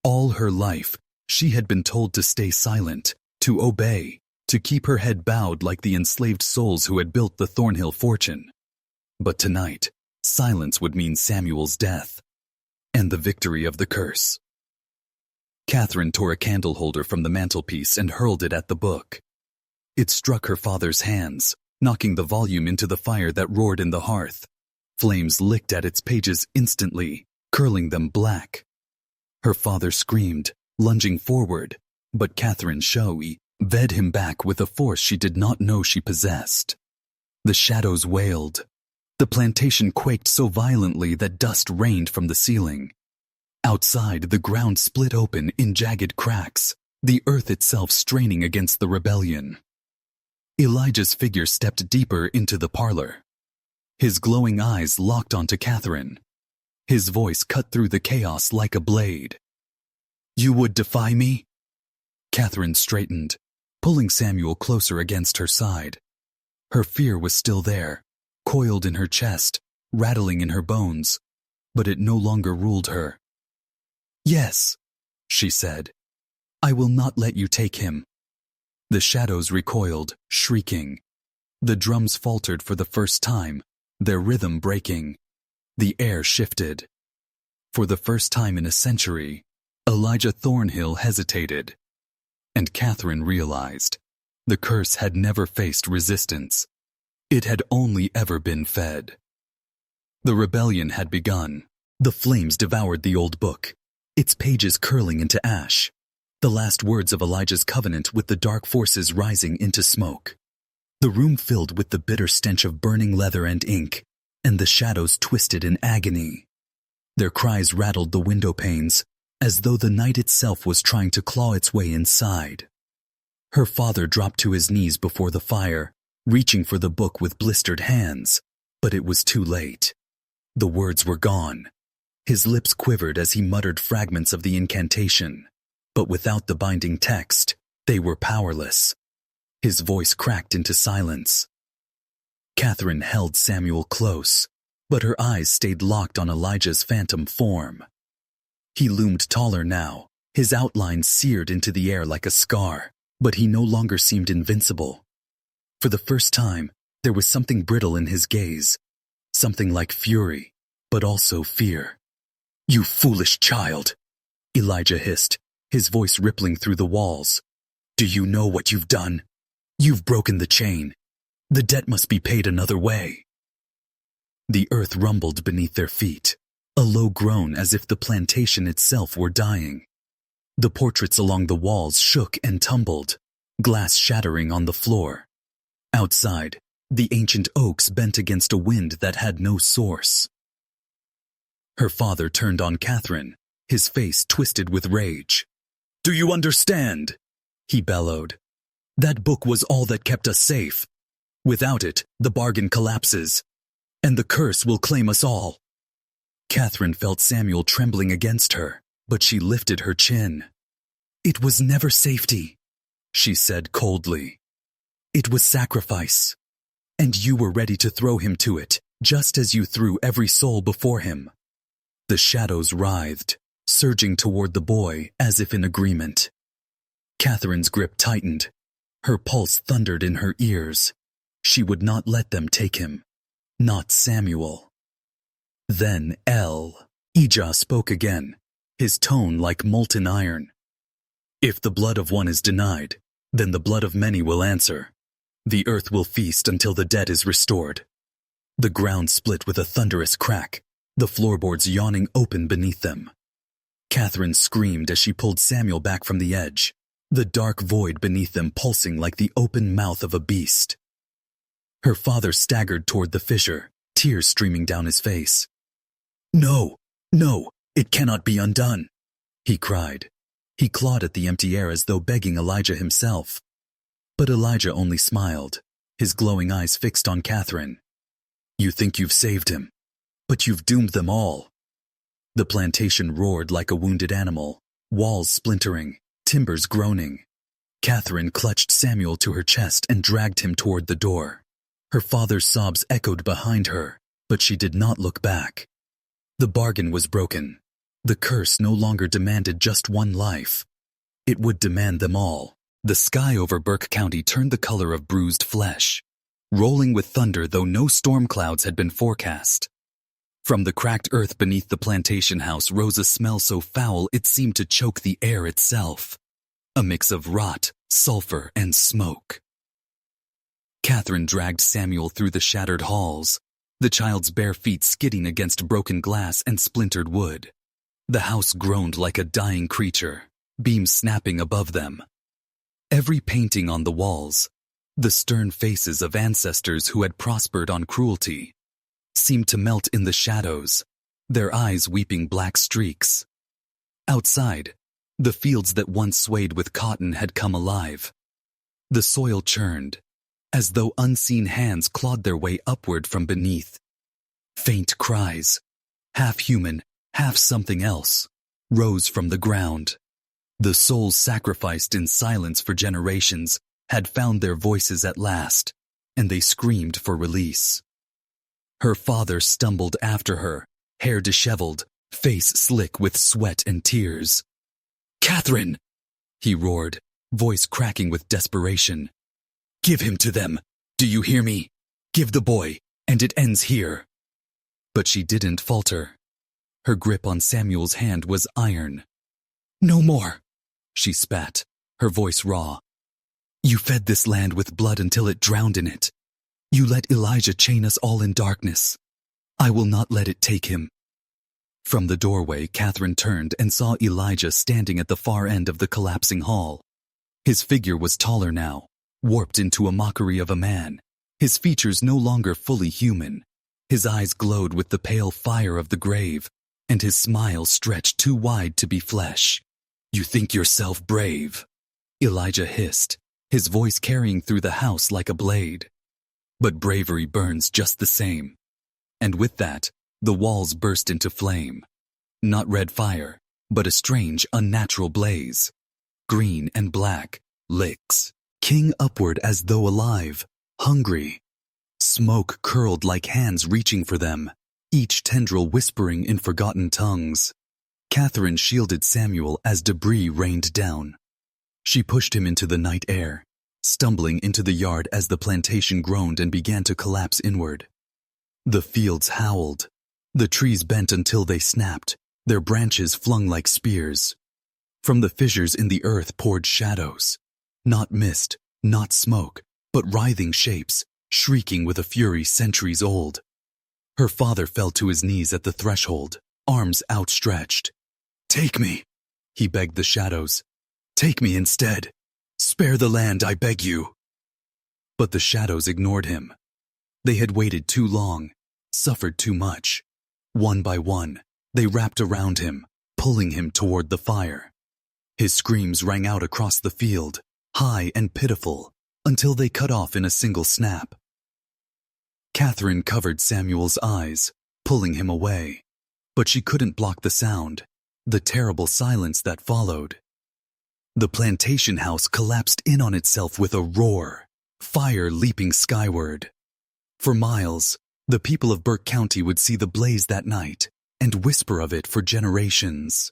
All her life, she had been told to stay silent, to obey, to keep her head bowed like the enslaved souls who had built the Thornhill fortune. But tonight, silence would mean Samuel's death, and the victory of the curse. Catherine tore a candle holder from the mantelpiece and hurled it at the book. It struck her father's hands, knocking the volume into the fire that roared in the hearth. Flames licked at its pages instantly, curling them black. Her father screamed, lunging forward, but Catherine Shoei ved him back with a force she did not know she possessed. The shadows wailed. The plantation quaked so violently that dust rained from the ceiling. Outside, the ground split open in jagged cracks, the earth itself straining against the rebellion. Elijah's figure stepped deeper into the parlor. His glowing eyes locked onto Catherine. His voice cut through the chaos like a blade. "You would defy me?" Catherine straightened, pulling Samuel closer against her side. Her fear was still there, coiled in her chest, rattling in her bones, but it no longer ruled her. "Yes," she said. "I will not let you take him." The shadows recoiled, shrieking. The drums faltered for the first time, their rhythm breaking. The air shifted. For the first time in a century, Elijah Thornhill hesitated. And Catherine realized the curse had never faced resistance. It had only ever been fed. The rebellion had begun. The flames devoured the old book, its pages curling into ash. The last words of Elijah's covenant with the dark forces rising into smoke. The room filled with the bitter stench of burning leather and ink, and the shadows twisted in agony. Their cries rattled the window panes, as though the night itself was trying to claw its way inside. Her father dropped to his knees before the fire, reaching for the book with blistered hands, but it was too late. The words were gone. His lips quivered as he muttered fragments of the incantation, but without the binding text, they were powerless. His voice cracked into silence. Catherine held Samuel close, but her eyes stayed locked on Elijah's phantom form. He loomed taller now, his outline seared into the air like a scar, but he no longer seemed invincible. For the first time, there was something brittle in his gaze, something like fury, but also fear. "You foolish child," Elijah hissed, his voice rippling through the walls. "Do you know what you've done? You've broken the chain. The debt must be paid another way." The earth rumbled beneath their feet, a low groan as if the plantation itself were dying. The portraits along the walls shook and tumbled, glass shattering on the floor. Outside, the ancient oaks bent against a wind that had no source. Her father turned on Catherine, his face twisted with rage. "Do you understand?" he bellowed. "That book was all that kept us safe. Without it, the bargain collapses, and the curse will claim us all." Catherine felt Samuel trembling against her, but she lifted her chin. "It was never safety," she said coldly. "It was sacrifice, and you were ready to throw him to it, just as you threw every soul before him." The shadows writhed, surging toward the boy as if in agreement. Catherine's grip tightened. Her pulse thundered in her ears. She would not let them take him. Not Samuel. Then Elijah spoke again, his tone like molten iron. If the blood of one is denied, then the blood of many will answer. The earth will feast until the dead is restored. The ground split with a thunderous crack, the floorboards yawning open beneath them. Catherine screamed as she pulled Samuel back from the edge, the dark void beneath them pulsing like the open mouth of a beast. Her father staggered toward the fissure, tears streaming down his face. "No, no, it cannot be undone," he cried. He clawed at the empty air as though begging Elijah himself. But Elijah only smiled, his glowing eyes fixed on Catherine. "You think you've saved him, but you've doomed them all." The plantation roared like a wounded animal, walls splintering, timbers groaning. Catherine clutched Samuel to her chest and dragged him toward the door. Her father's sobs echoed behind her, but she did not look back. The bargain was broken. The curse no longer demanded just one life. It would demand them all. The sky over Burke County turned the color of bruised flesh, rolling with thunder though no storm clouds had been forecast. From the cracked earth beneath the plantation house rose a smell so foul it seemed to choke the air itself. A mix of rot, sulfur, and smoke. Catherine dragged Samuel through the shattered halls, the child's bare feet skidding against broken glass and splintered wood. The house groaned like a dying creature, beams snapping above them. Every painting on the walls, the stern faces of ancestors who had prospered on cruelty, seemed to melt in the shadows, their eyes weeping black streaks. Outside, the fields that once swayed with cotton had come alive. The soil churned, as though unseen hands clawed their way upward from beneath. Faint cries, half human, half something else, rose from the ground. The souls sacrificed in silence for generations had found their voices at last, and they screamed for release. Her father stumbled after her, hair disheveled, face slick with sweat and tears. "Catherine!" he roared, voice cracking with desperation. "Give him to them! Do you hear me? Give the boy, and it ends here." But she didn't falter. Her grip on Samuel's hand was iron. "No more," she spat, her voice raw. "You fed this land with blood until it drowned in it. You let Elijah chain us all in darkness. I will not let it take him." From the doorway, Catherine turned and saw Elijah standing at the far end of the collapsing hall. His figure was taller now, warped into a mockery of a man, his features no longer fully human. His eyes glowed with the pale fire of the grave, and his smile stretched too wide to be flesh. "You think yourself brave," Elijah hissed, his voice carrying through the house like a blade. "But bravery burns just the same." And with that, the walls burst into flame. Not red fire, but a strange, unnatural blaze. Green and black, licks, king upward as though alive, hungry. Smoke curled like hands reaching for them, each tendril whispering in forgotten tongues. Catherine shielded Samuel as debris rained down. She pushed him into the night air, stumbling into the yard as the plantation groaned and began to collapse inward. The fields howled. The trees bent until they snapped, their branches flung like spears. From the fissures in the earth poured shadows. Not mist, not smoke, but writhing shapes, shrieking with a fury centuries old. Her father fell to his knees at the threshold, arms outstretched. "Take me," he begged the shadows. "Take me instead. Spare the land, I beg you." But the shadows ignored him. They had waited too long, suffered too much. One by one, they wrapped around him, pulling him toward the fire. His screams rang out across the field, high and pitiful, until they cut off in a single snap. Catherine covered Samuel's eyes, pulling him away, but she couldn't block the sound, the terrible silence that followed. The plantation house collapsed in on itself with a roar, fire leaping skyward. For miles, the people of Burke County would see the blaze that night and whisper of it for generations.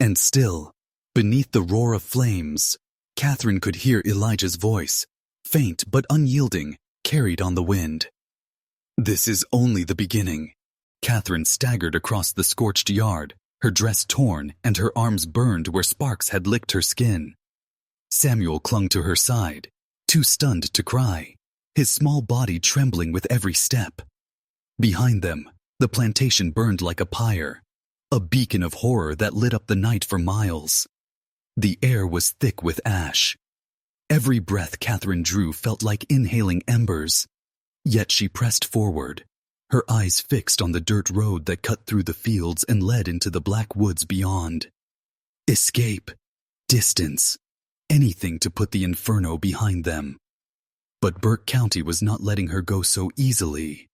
And still, beneath the roar of flames, Catherine could hear Elijah's voice, faint but unyielding, carried on the wind. This is only the beginning. Catherine staggered across the scorched yard, her dress torn and her arms burned where sparks had licked her skin. Samuel clung to her side, too stunned to cry, his small body trembling with every step. Behind them, the plantation burned like a pyre, a beacon of horror that lit up the night for miles. The air was thick with ash. Every breath Catherine drew felt like inhaling embers. Yet she pressed forward, her eyes fixed on the dirt road that cut through the fields and led into the black woods beyond. Escape, distance, anything to put the inferno behind them. But Burke County was not letting her go so easily.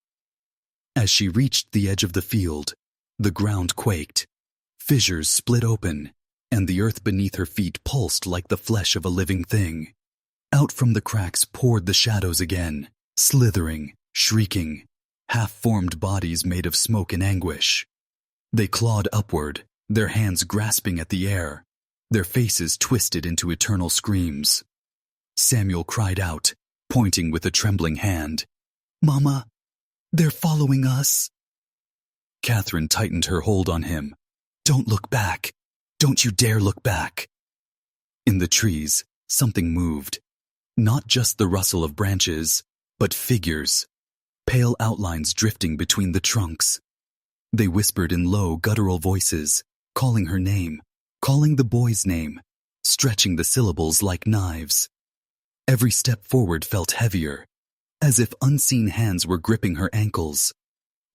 As she reached the edge of the field, the ground quaked, fissures split open, and the earth beneath her feet pulsed like the flesh of a living thing. Out from the cracks poured the shadows again, slithering, shrieking, half-formed bodies made of smoke and anguish. They clawed upward, their hands grasping at the air, their faces twisted into eternal screams. Samuel cried out, pointing with a trembling hand, "Mama, they're following us." Catherine tightened her hold on him. "Don't look back. Don't you dare look back." In the trees, something moved. Not just the rustle of branches, but figures, pale outlines drifting between the trunks. They whispered in low, guttural voices, calling her name, calling the boy's name, stretching the syllables like knives. Every step forward felt heavier, as if unseen hands were gripping her ankles.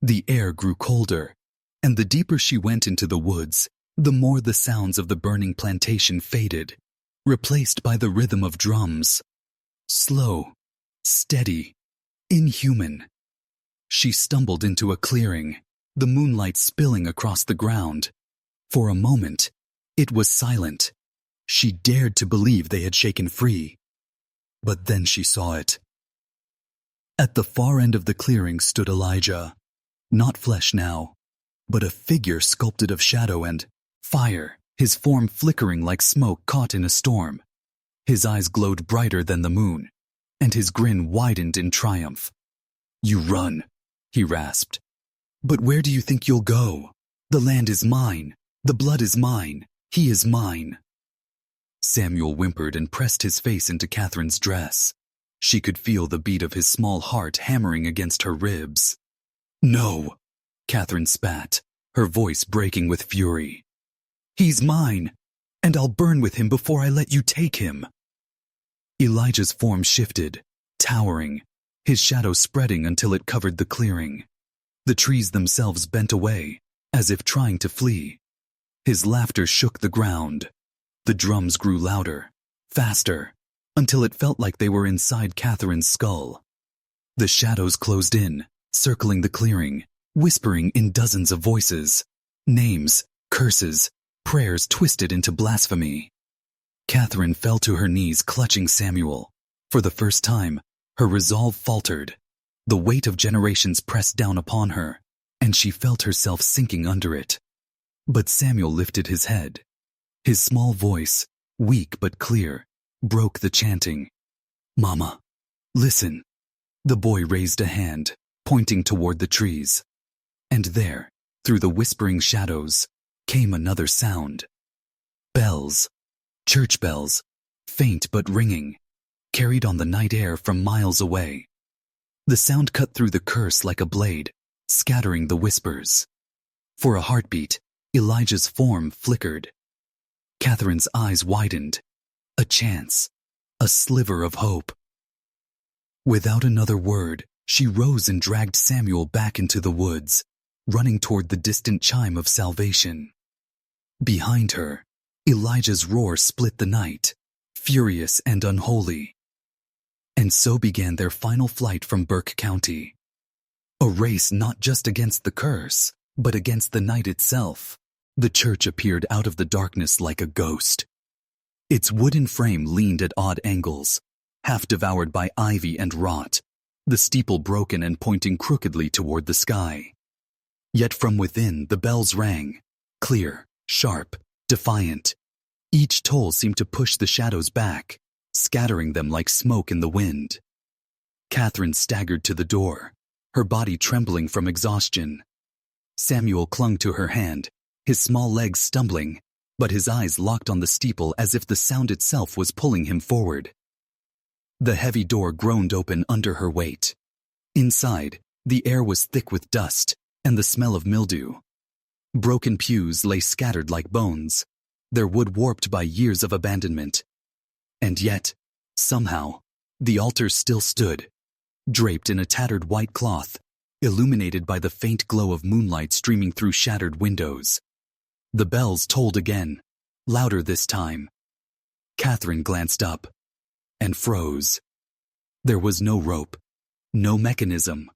The air grew colder, and the deeper she went into the woods, the more the sounds of the burning plantation faded, replaced by the rhythm of drums. Slow, steady, inhuman. She stumbled into a clearing, the moonlight spilling across the ground. For a moment, it was silent. She dared to believe they had shaken free. But then she saw it. At the far end of the clearing stood Elijah, not flesh now, but a figure sculpted of shadow and fire, his form flickering like smoke caught in a storm. His eyes glowed brighter than the moon, and his grin widened in triumph. "You run," he rasped. "But where do you think you'll go? The land is mine. The blood is mine. He is mine." Samuel whimpered and pressed his face into Catherine's dress. She could feel the beat of his small heart hammering against her ribs. "No," Catherine spat, her voice breaking with fury. "He's mine, and I'll burn with him before I let you take him." Elijah's form shifted, towering, his shadow spreading until it covered the clearing. The trees themselves bent away, as if trying to flee. His laughter shook the ground. The drums grew louder, faster, until it felt like they were inside Catherine's skull. The shadows closed in, circling the clearing, whispering in dozens of voices, names, curses, prayers twisted into blasphemy. Catherine fell to her knees clutching Samuel. For the first time, her resolve faltered. The weight of generations pressed down upon her, and she felt herself sinking under it. But Samuel lifted his head. His small voice, weak but clear, broke the chanting. "Mama, listen." The boy raised a hand, pointing toward the trees. And there, through the whispering shadows, came another sound. Bells, church bells, faint but ringing, carried on the night air from miles away. The sound cut through the curse like a blade, scattering the whispers. For a heartbeat, Elijah's form flickered. Catherine's eyes widened. A chance, a sliver of hope. Without another word, she rose and dragged Samuel back into the woods, running toward the distant chime of salvation. Behind her, Elijah's roar split the night, furious and unholy. And so began their final flight from Burke County. A race not just against the curse, but against the night itself. The church appeared out of the darkness like a ghost. Its wooden frame leaned at odd angles, half devoured by ivy and rot, the steeple broken and pointing crookedly toward the sky. Yet from within the bells rang, clear, sharp, defiant. Each toll seemed to push the shadows back, scattering them like smoke in the wind. Catherine staggered to the door, her body trembling from exhaustion. Samuel clung to her hand, his small legs stumbling, but his eyes locked on the steeple as if the sound itself was pulling him forward. The heavy door groaned open under her weight. Inside, the air was thick with dust and the smell of mildew. Broken pews lay scattered like bones, their wood warped by years of abandonment. And yet, somehow, the altar still stood, draped in a tattered white cloth, illuminated by the faint glow of moonlight streaming through shattered windows. The bells tolled again, louder this time. Catherine glanced up and froze. There was no rope, no mechanism.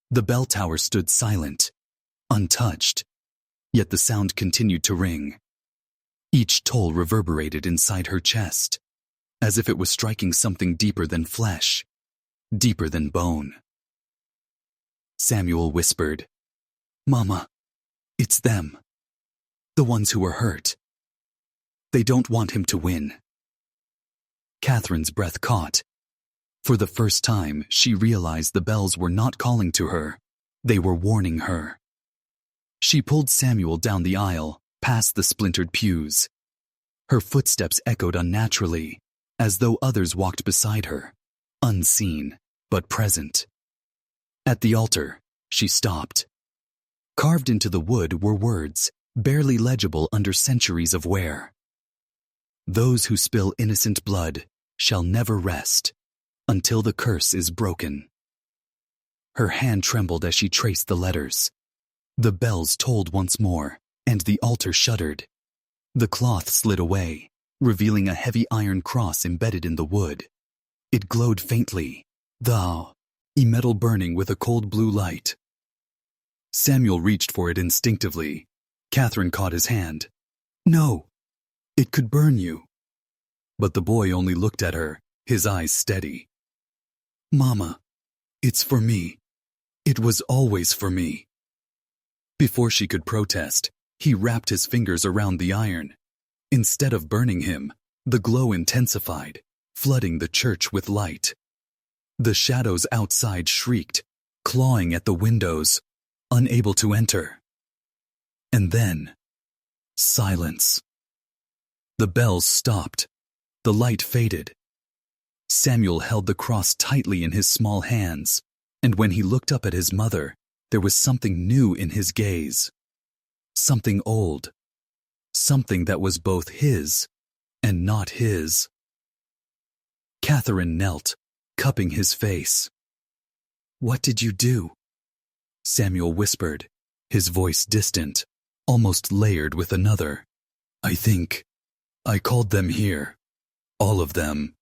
The bell tower stood silent, untouched, yet the sound continued to ring. Each toll reverberated inside her chest, as if it was striking something deeper than flesh, deeper than bone. Samuel whispered, "Mama, it's them. The ones who are hurt. They don't want him to win." Catherine's breath caught. For the first time, she realized the bells were not calling to her. They were warning her. She pulled Samuel down the aisle, past the splintered pews. Her footsteps echoed unnaturally, as though others walked beside her, unseen but present. At the altar, she stopped. Carved into the wood were words, barely legible under centuries of wear. "Those who spill innocent blood shall never rest until the curse is broken." Her hand trembled as she traced the letters. The bells tolled once more, and the altar shuddered. The cloth slid away, revealing a heavy iron cross embedded in the wood. It glowed faintly, a metal burning with a cold blue light. Samuel reached for it instinctively. Catherine caught his hand. "No, it could burn you." But the boy only looked at her, his eyes steady. "Mama, it's for me. It was always for me." Before she could protest, he wrapped his fingers around the iron. Instead of burning him, the glow intensified, flooding the church with light. The shadows outside shrieked, clawing at the windows, unable to enter. And then, silence. The bells stopped. The light faded. Samuel held the cross tightly in his small hands, and when he looked up at his mother, there was something new in his gaze. Something old. Something that was both his and not his. Catherine knelt, cupping his face. "What did you do?" Samuel whispered, his voice distant, almost layered with another. "I think I called them here. All of them."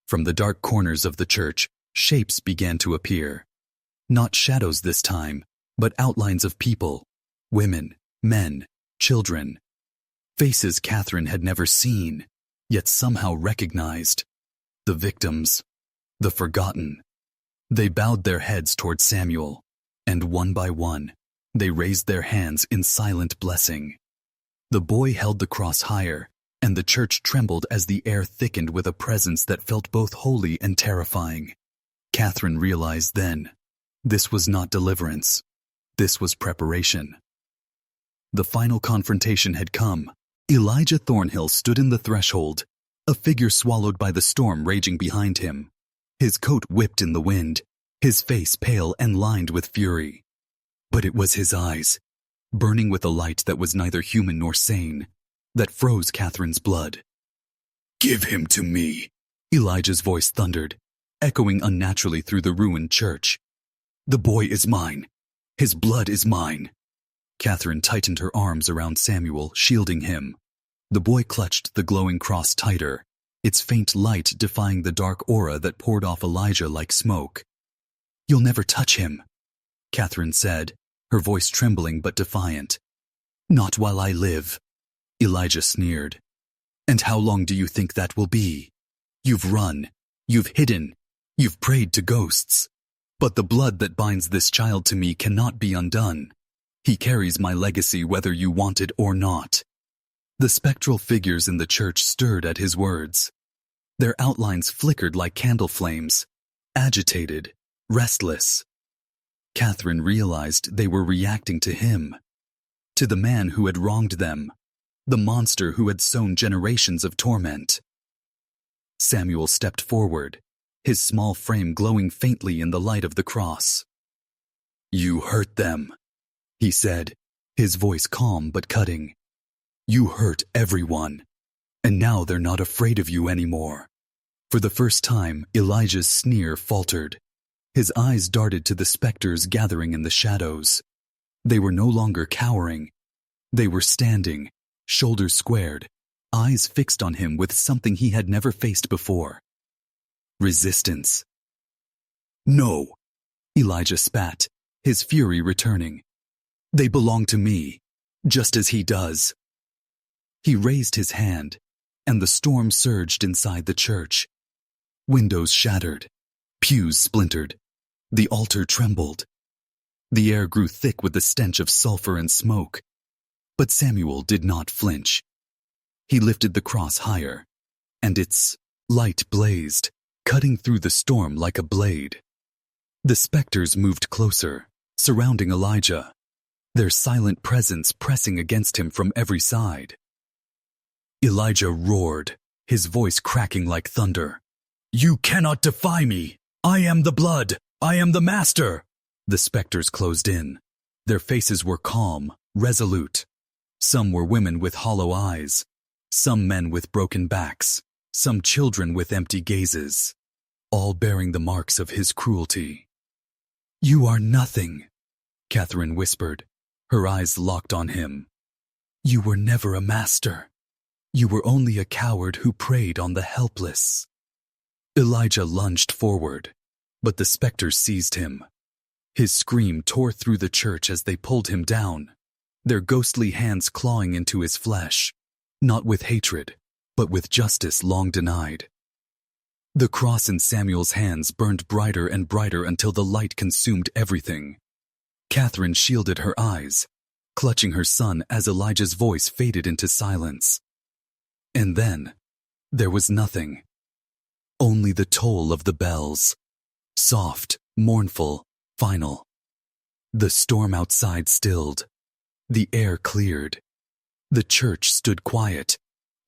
From the dark corners of the church, shapes began to appear. Not shadows this time, but outlines of people. Women, men, children. Faces Catherine had never seen, yet somehow recognized. The victims. The forgotten. They bowed their heads toward Samuel, and one by one, they raised their hands in silent blessing. The boy held the cross higher, and the church trembled as the air thickened with a presence that felt both holy and terrifying. Catherine realized then, this was not deliverance. This was preparation. The final confrontation had come. Elijah Thornhill stood in the threshold, a figure swallowed by the storm raging behind him. His coat whipped in the wind, his face pale and lined with fury. But it was his eyes, burning with a light that was neither human nor sane, that froze Catherine's blood. "Give him to me," Elijah's voice thundered, echoing unnaturally through the ruined church. "The boy is mine. His blood is mine." Catherine tightened her arms around Samuel, shielding him. The boy clutched the glowing cross tighter, its faint light defying the dark aura that poured off Elijah like smoke. "You'll never touch him," Catherine said, her voice trembling but defiant. "Not while I live," Elijah sneered. "And how long do you think that will be? You've run, you've hidden, you've prayed to ghosts. But the blood that binds this child to me cannot be undone. He carries my legacy whether you want it or not." The spectral figures in the church stirred at his words. Their outlines flickered like candle flames, agitated, restless. Catherine realized they were reacting to him, to the man who had wronged them, the monster who had sown generations of torment. Samuel stepped forward, his small frame glowing faintly in the light of the cross. "You hurt them," he said, his voice calm but cutting. "You hurt everyone, and now they're not afraid of you anymore." For the first time, Elijah's sneer faltered. His eyes darted to the specters gathering in the shadows. They were no longer cowering. They were standing, shoulders squared, eyes fixed on him with something he had never faced before. Resistance. "No," Elijah spat, his fury returning. "They belong to me, just as he does." He raised his hand, and the storm surged inside the church. Windows shattered, pews splintered, the altar trembled. The air grew thick with the stench of sulfur and smoke. But Samuel did not flinch. He lifted the cross higher, and its light blazed, cutting through the storm like a blade. The specters moved closer, surrounding Elijah, their silent presence pressing against him from every side. Elijah roared, his voice cracking like thunder. "You cannot defy me! I am the blood! I am the master!" The specters closed in. Their faces were calm, resolute. Some were women with hollow eyes, some men with broken backs, some children with empty gazes, all bearing the marks of his cruelty. "You are nothing," Catherine whispered, her eyes locked on him. "You were never a master. You were only a coward who preyed on the helpless." Elijah lunged forward, but the specters seized him. His scream tore through the church as they pulled him down, their ghostly hands clawing into his flesh, not with hatred, but with justice long denied. The cross in Samuel's hands burned brighter and brighter until the light consumed everything. Catherine shielded her eyes, clutching her son as Elijah's voice faded into silence. And then, there was nothing. Only the toll of the bells. Soft, mournful, final. The storm outside stilled. The air cleared. The church stood quiet,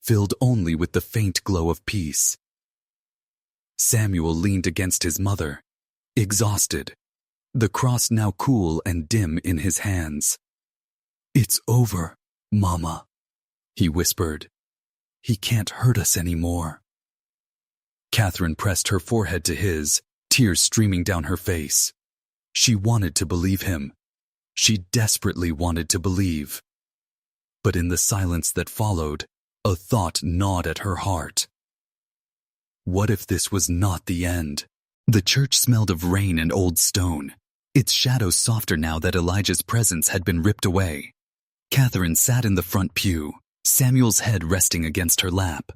filled only with the faint glow of peace. Samuel leaned against his mother, exhausted, the cross now cool and dim in his hands. "It's over, Mama," he whispered. "He can't hurt us anymore." Catherine pressed her forehead to his, tears streaming down her face. She wanted to believe him. She desperately wanted to believe. But in the silence that followed, a thought gnawed at her heart. What if this was not the end? The church smelled of rain and old stone, its shadows softer now that Elijah's presence had been ripped away. Catherine sat in the front pew, Samuel's head resting against her lap.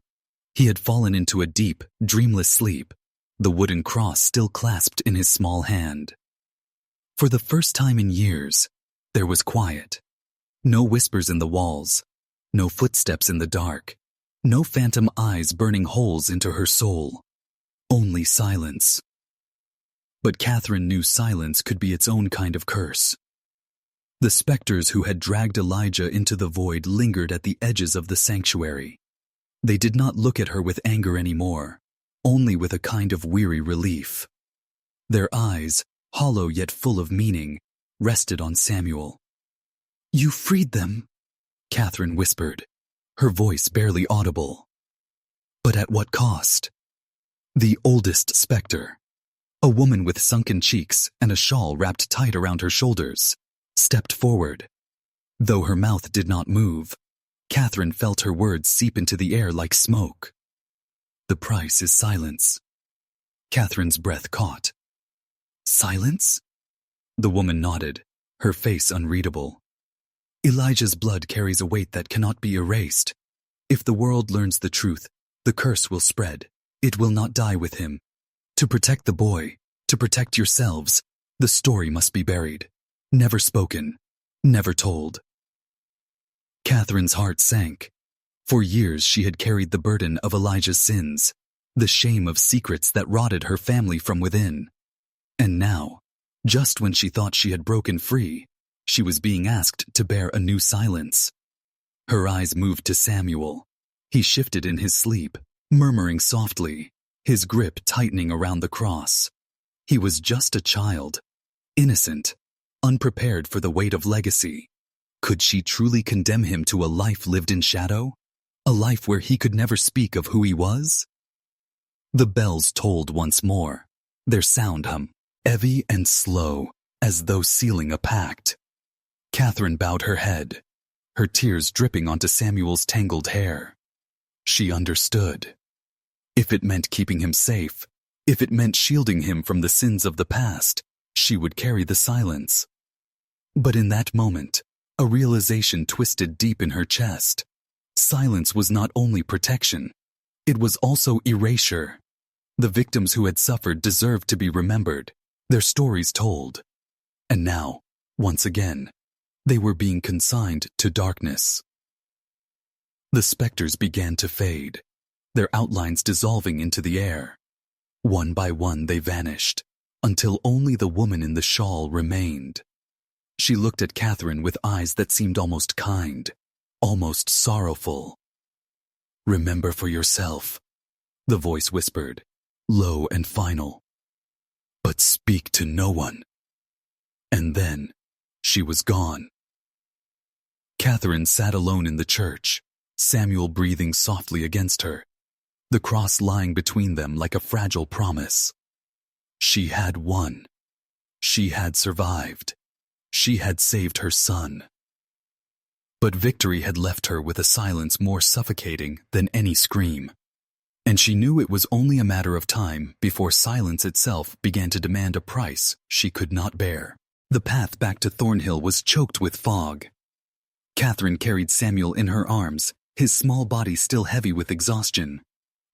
He had fallen into a deep, dreamless sleep, the wooden cross still clasped in his small hand. For the first time in years, there was quiet. No whispers in the walls, no footsteps in the dark, no phantom eyes burning holes into her soul. Only silence. But Catherine knew silence could be its own kind of curse. The specters who had dragged Elijah into the void lingered at the edges of the sanctuary. They did not look at her with anger anymore, only with a kind of weary relief. Their eyes, hollow yet full of meaning, rested on Samuel. "You freed them," Catherine whispered, her voice barely audible. But at what cost? The oldest specter, a woman with sunken cheeks and a shawl wrapped tight around her shoulders, stepped forward. Though her mouth did not move, Catherine felt her words seep into the air like smoke. "The price is silence." Catherine's breath caught. "Silence?" The woman nodded, her face unreadable. "Elijah's blood carries a weight that cannot be erased. If the world learns the truth, the curse will spread. It will not die with him. To protect the boy, to protect yourselves, the story must be buried. Never spoken, never told." Catherine's heart sank. For years she had carried the burden of Elijah's sins, the shame of secrets that rotted her family from within. And now, just when she thought she had broken free, she was being asked to bear a new silence. Her eyes moved to Samuel. He shifted in his sleep, murmuring softly, his grip tightening around the cross. He was just a child, innocent, unprepared for the weight of legacy. Could she truly condemn him to a life lived in shadow? A life where he could never speak of who he was? The bells tolled once more, their sound heavy and slow, as though sealing a pact. Catherine bowed her head, her tears dripping onto Samuel's tangled hair. She understood. If it meant keeping him safe, if it meant shielding him from the sins of the past, she would carry the silence. But in that moment, a realization twisted deep in her chest. Silence was not only protection, it was also erasure. The victims who had suffered deserved to be remembered, their stories told. And now, once again, they were being consigned to darkness. The specters began to fade, their outlines dissolving into the air. One by one they vanished, until only the woman in the shawl remained. She looked at Catherine with eyes that seemed almost kind, almost sorrowful. "Remember for yourself," the voice whispered, low and final. "But speak to no one." And then, she was gone. Catherine sat alone in the church, Samuel breathing softly against her, the cross lying between them like a fragile promise. She had won. She had survived. She had saved her son. But victory had left her with a silence more suffocating than any scream. And she knew it was only a matter of time before silence itself began to demand a price she could not bear. The path back to Thornhill was choked with fog. Catherine carried Samuel in her arms, his small body still heavy with exhaustion.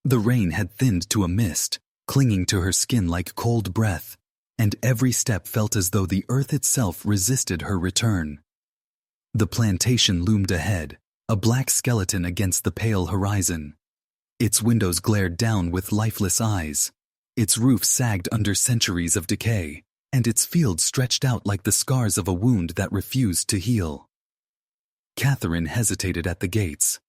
The rain had thinned to a mist, clinging to her skin like cold breath, and every step felt as though the earth itself resisted her return. The plantation loomed ahead, a black skeleton against the pale horizon. Its windows glared down with lifeless eyes, its roof sagged under centuries of decay, and its fields stretched out like the scars of a wound that refused to heal. Catherine hesitated at the gates.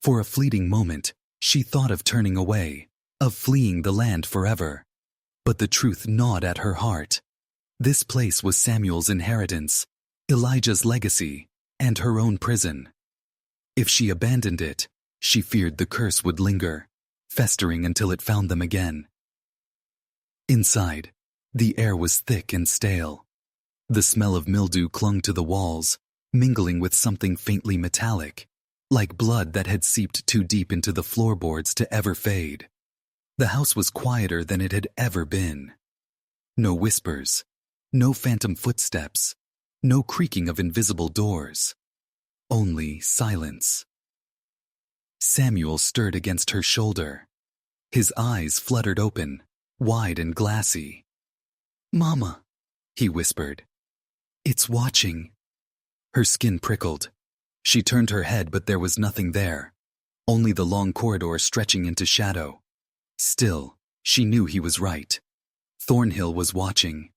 For a fleeting moment, she thought of turning away, of fleeing the land forever. But the truth gnawed at her heart. This place was Samuel's inheritance, Elijah's legacy, and her own prison. If she abandoned it, she feared the curse would linger, festering until it found them again. Inside, the air was thick and stale. The smell of mildew clung to the walls, mingling with something faintly metallic, like blood that had seeped too deep into the floorboards to ever fade. The house was quieter than it had ever been. No whispers, no phantom footsteps, no creaking of invisible doors. Only silence. Samuel stirred against her shoulder. His eyes fluttered open, wide and glassy. "Mama," he whispered. "It's watching." Her skin prickled. She turned her head, but there was nothing there, only the long corridor stretching into shadow. Still, she knew he was right. Thornhill was watching.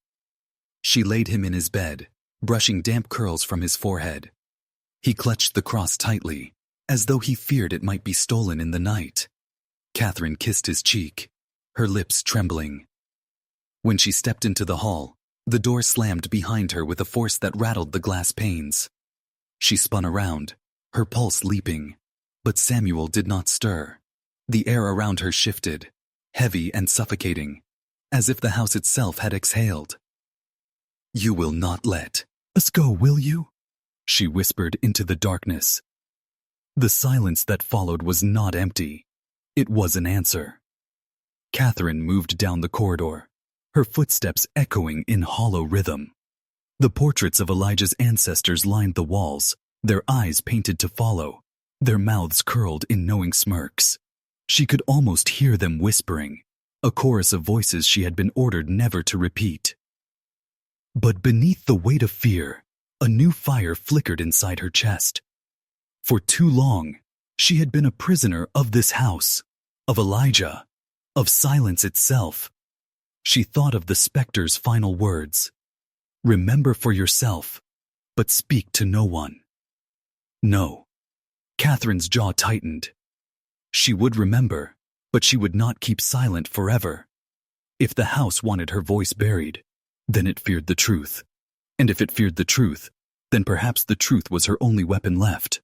She laid him in his bed, brushing damp curls from his forehead. He clutched the cross tightly, as though he feared it might be stolen in the night. Catherine kissed his cheek, her lips trembling. When she stepped into the hall, the door slammed behind her with a force that rattled the glass panes. She spun around, her pulse leaping, but Samuel did not stir. The air around her shifted, heavy and suffocating, as if the house itself had exhaled. "You will not let us go, will you?" she whispered into the darkness. The silence that followed was not empty. It was an answer. Catherine moved down the corridor, her footsteps echoing in hollow rhythm. The portraits of Elijah's ancestors lined the walls, their eyes painted to follow, their mouths curled in knowing smirks. She could almost hear them whispering, a chorus of voices she had been ordered never to repeat. But beneath the weight of fear, a new fire flickered inside her chest. For too long, She had been a prisoner of this house, of Elijah, of silence itself. She thought of the specter's final words. Remember for yourself, but speak to no one. No. Catherine's jaw tightened. She would remember, but she would not keep silent forever. If the house wanted her voice buried, then it feared the truth. And if it feared the truth, then perhaps the truth was her only weapon left.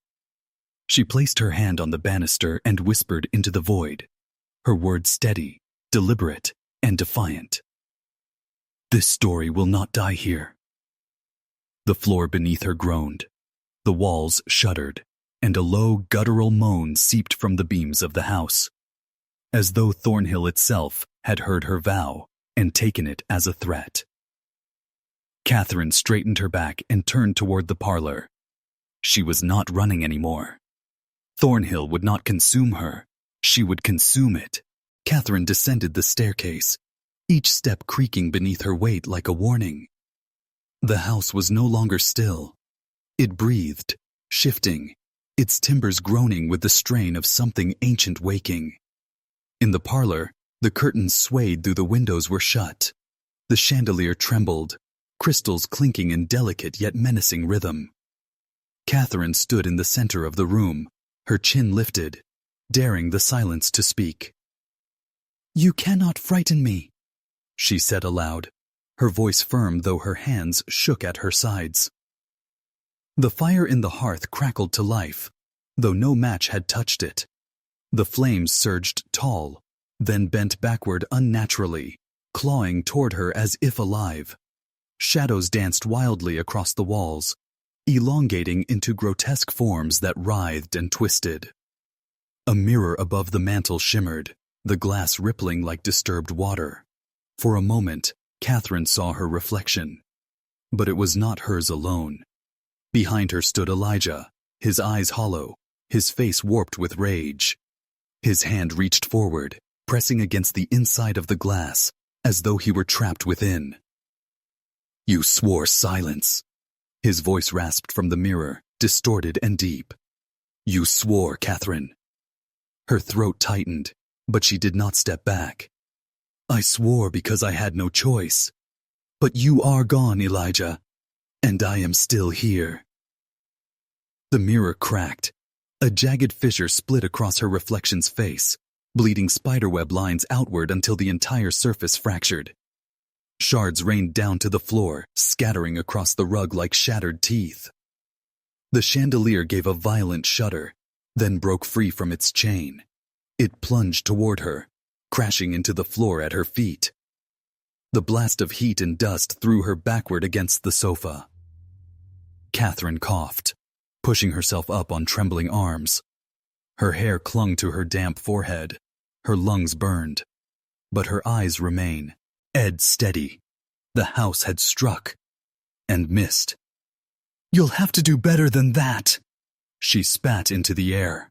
She placed her hand on the banister and whispered into the void, her words steady, deliberate, and defiant. This story will not die here. The floor beneath her groaned. The walls shuddered, and a low, guttural moan seeped from the beams of the house, as though Thornhill itself had heard her vow and taken it as a threat. Catherine straightened her back and turned toward the parlor. She was not running anymore. Thornhill would not consume her. She would consume it. Catherine descended the staircase, each step creaking beneath her weight like a warning. The house was no longer still. It breathed, shifting, its timbers groaning with the strain of something ancient waking. In the parlor, the curtains swayed though the windows were shut. The chandelier trembled, crystals clinking in delicate yet menacing rhythm. Catherine stood in the center of the room, her chin lifted, daring the silence to speak. "You cannot frighten me," she said aloud, her voice firm though her hands shook at her sides. The fire in the hearth crackled to life, though no match had touched it. The flames surged tall, then bent backward unnaturally, clawing toward her as if alive. Shadows danced wildly across the walls, elongating into grotesque forms that writhed and twisted. A mirror above the mantel shimmered, the glass rippling like disturbed water. For a moment, Catherine saw her reflection. But it was not hers alone. Behind her stood Elijah, his eyes hollow, his face warped with rage. His hand reached forward, pressing against the inside of the glass, as though he were trapped within. "You swore silence." His voice rasped from the mirror, distorted and deep. "You swore, Catherine." Her throat tightened, but she did not step back. "I swore because I had no choice. But you are gone, Elijah, and I am still here." The mirror cracked. A jagged fissure split across her reflection's face, bleeding spiderweb lines outward until the entire surface fractured. Shards rained down to the floor, scattering across the rug like shattered teeth. The chandelier gave a violent shudder, then broke free from its chain. It plunged toward her, crashing into the floor at her feet. The blast of heat and dust threw her backward against the sofa. Catherine coughed, pushing herself up on trembling arms. Her hair clung to her damp forehead, her lungs burned. But her eyes remain, dead steady. The house had struck, and missed. "You'll have to do better than that," she spat into the air.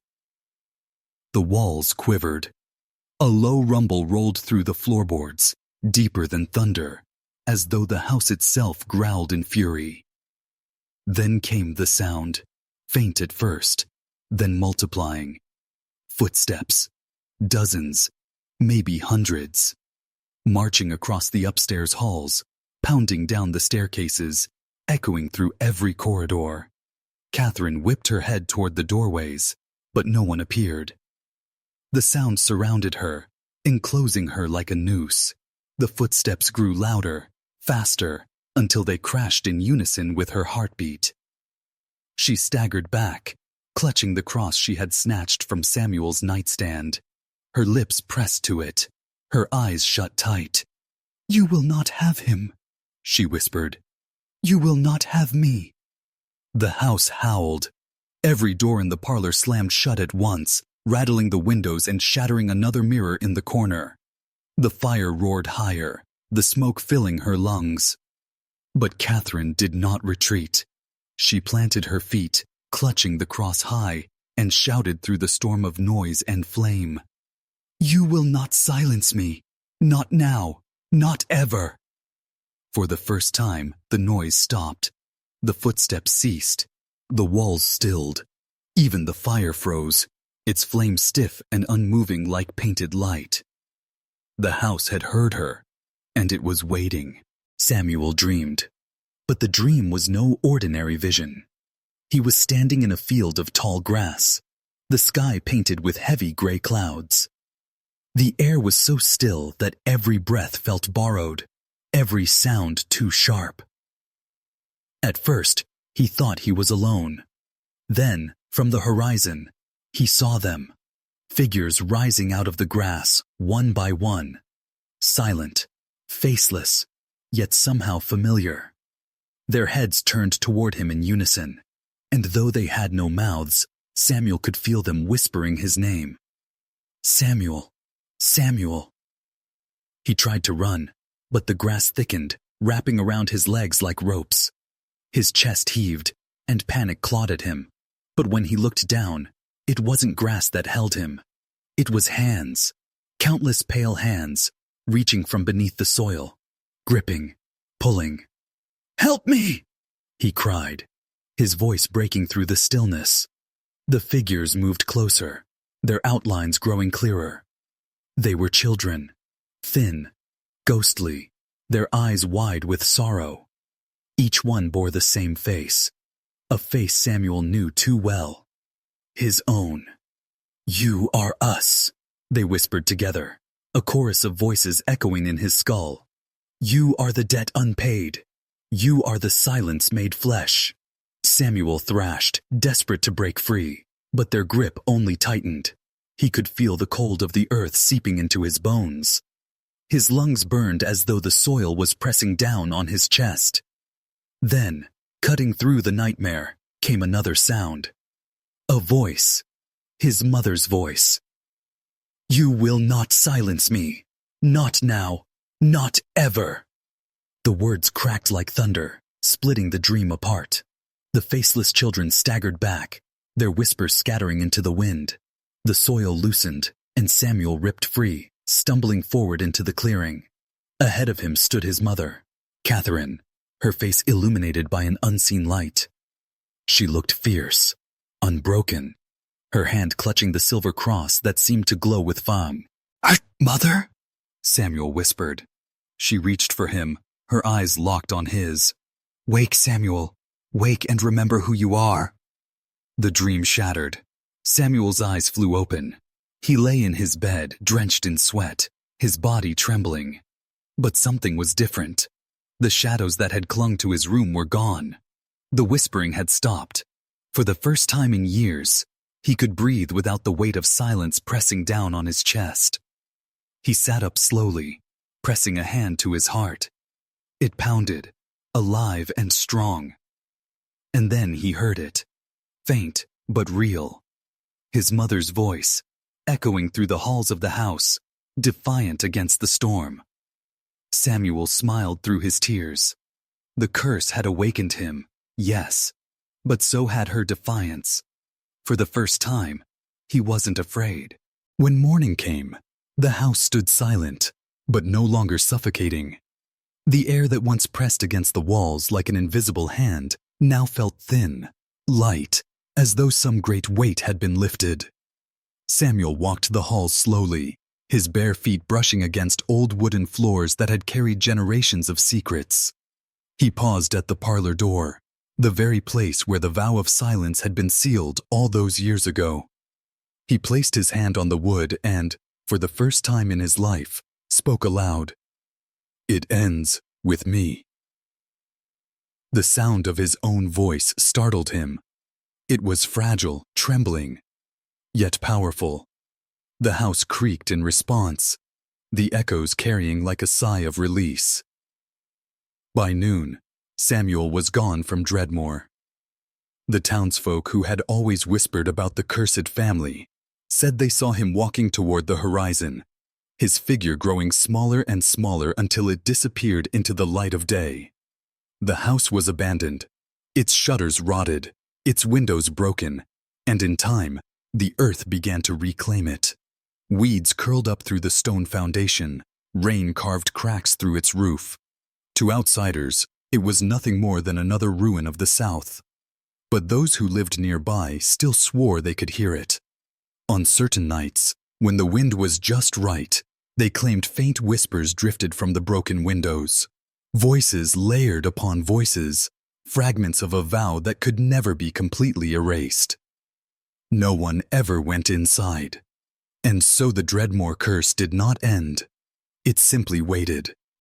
The walls quivered. A low rumble rolled through the floorboards, deeper than thunder, as though the house itself growled in fury. Then came the sound, faint at first, then multiplying. Footsteps, dozens, maybe hundreds, marching across the upstairs halls, pounding down the staircases, echoing through every corridor. Catherine whipped her head toward the doorways, but no one appeared. The sound surrounded her, enclosing her like a noose. The footsteps grew louder, faster, until they crashed in unison with her heartbeat. She staggered back, clutching the cross she had snatched from Samuel's nightstand. Her lips pressed to it, her eyes shut tight. "You will not have him," she whispered. "You will not have me." The house howled. Every door in the parlor slammed shut at once, rattling the windows and shattering another mirror in the corner. The fire roared higher, the smoke filling her lungs. But Catherine did not retreat. She planted her feet, clutching the cross high, and shouted through the storm of noise and flame. "You will not silence me. Not now. Not ever." For the first time, the noise stopped. The footsteps ceased. The walls stilled. Even the fire froze, its flame stiff and unmoving like painted light. The house had heard her, and it was waiting. Samuel dreamed. But the dream was no ordinary vision. He was standing in a field of tall grass, the sky painted with heavy gray clouds. The air was so still that every breath felt borrowed, every sound too sharp. At first, he thought he was alone. Then, from the horizon, he saw them, figures rising out of the grass, one by one, silent, faceless, yet somehow familiar. Their heads turned toward him in unison, and though they had no mouths, Samuel could feel them whispering his name. Samuel, Samuel. He tried to run, but the grass thickened, wrapping around his legs like ropes. His chest heaved, and panic clawed at him. But when he looked down, it wasn't grass that held him. It was hands, countless pale hands, reaching from beneath the soil, gripping, pulling. "Help me!" he cried, his voice breaking through the stillness. The figures moved closer, their outlines growing clearer. They were children, thin, ghostly, their eyes wide with sorrow. Each one bore the same face, a face Samuel knew too well. His own. "You are us," they whispered together, a chorus of voices echoing in his skull. "You are the debt unpaid. You are the silence made flesh." Samuel thrashed, desperate to break free, but their grip only tightened. He could feel the cold of the earth seeping into his bones. His lungs burned as though the soil was pressing down on his chest. Then, cutting through the nightmare, came another sound. A voice. His mother's voice. "You will not silence me. Not now. Not ever." The words cracked like thunder, splitting the dream apart. The faceless children staggered back, their whispers scattering into the wind. The soil loosened, and Samuel ripped free, stumbling forward into the clearing. Ahead of him stood his mother, Catherine, her face illuminated by an unseen light. She looked fierce, unbroken, her hand clutching the silver cross that seemed to glow with fire. "Mother?" Samuel whispered. She reached for him, her eyes locked on his. "Wake, Samuel. Wake and remember who you are." The dream shattered. Samuel's eyes flew open. He lay in his bed, drenched in sweat, his body trembling. But something was different. The shadows that had clung to his room were gone. The whispering had stopped. For the first time in years, he could breathe without the weight of silence pressing down on his chest. He sat up slowly, pressing a hand to his heart. It pounded, alive and strong. And then he heard it, faint but real. His mother's voice, echoing through the halls of the house, defiant against the storm. Samuel smiled through his tears. The curse had awakened him, yes, but so had her defiance. For the first time, he wasn't afraid. When morning came, the house stood silent, but no longer suffocating. The air that once pressed against the walls like an invisible hand now felt thin, light, as though some great weight had been lifted. Samuel walked the halls slowly, his bare feet brushing against old wooden floors that had carried generations of secrets. He paused at the parlor door, the very place where the vow of silence had been sealed all those years ago. He placed his hand on the wood and, for the first time in his life, spoke aloud. "It ends with me." The sound of his own voice startled him. It was fragile, trembling, yet powerful. The house creaked in response, the echoes carrying like a sigh of release. By noon, Samuel was gone from Dreadmore. The townsfolk who had always whispered about the cursed family said they saw him walking toward the horizon, his figure growing smaller and smaller until it disappeared into the light of day. The house was abandoned, its shutters rotted, its windows broken, and in time, the earth began to reclaim it. Weeds curled up through the stone foundation, rain carved cracks through its roof. To outsiders, it was nothing more than another ruin of the South. But those who lived nearby still swore they could hear it. On certain nights, when the wind was just right, they claimed faint whispers drifted from the broken windows. Voices layered upon voices, fragments of a vow that could never be completely erased. No one ever went inside. And so the Dreadmore curse did not end. It simply waited,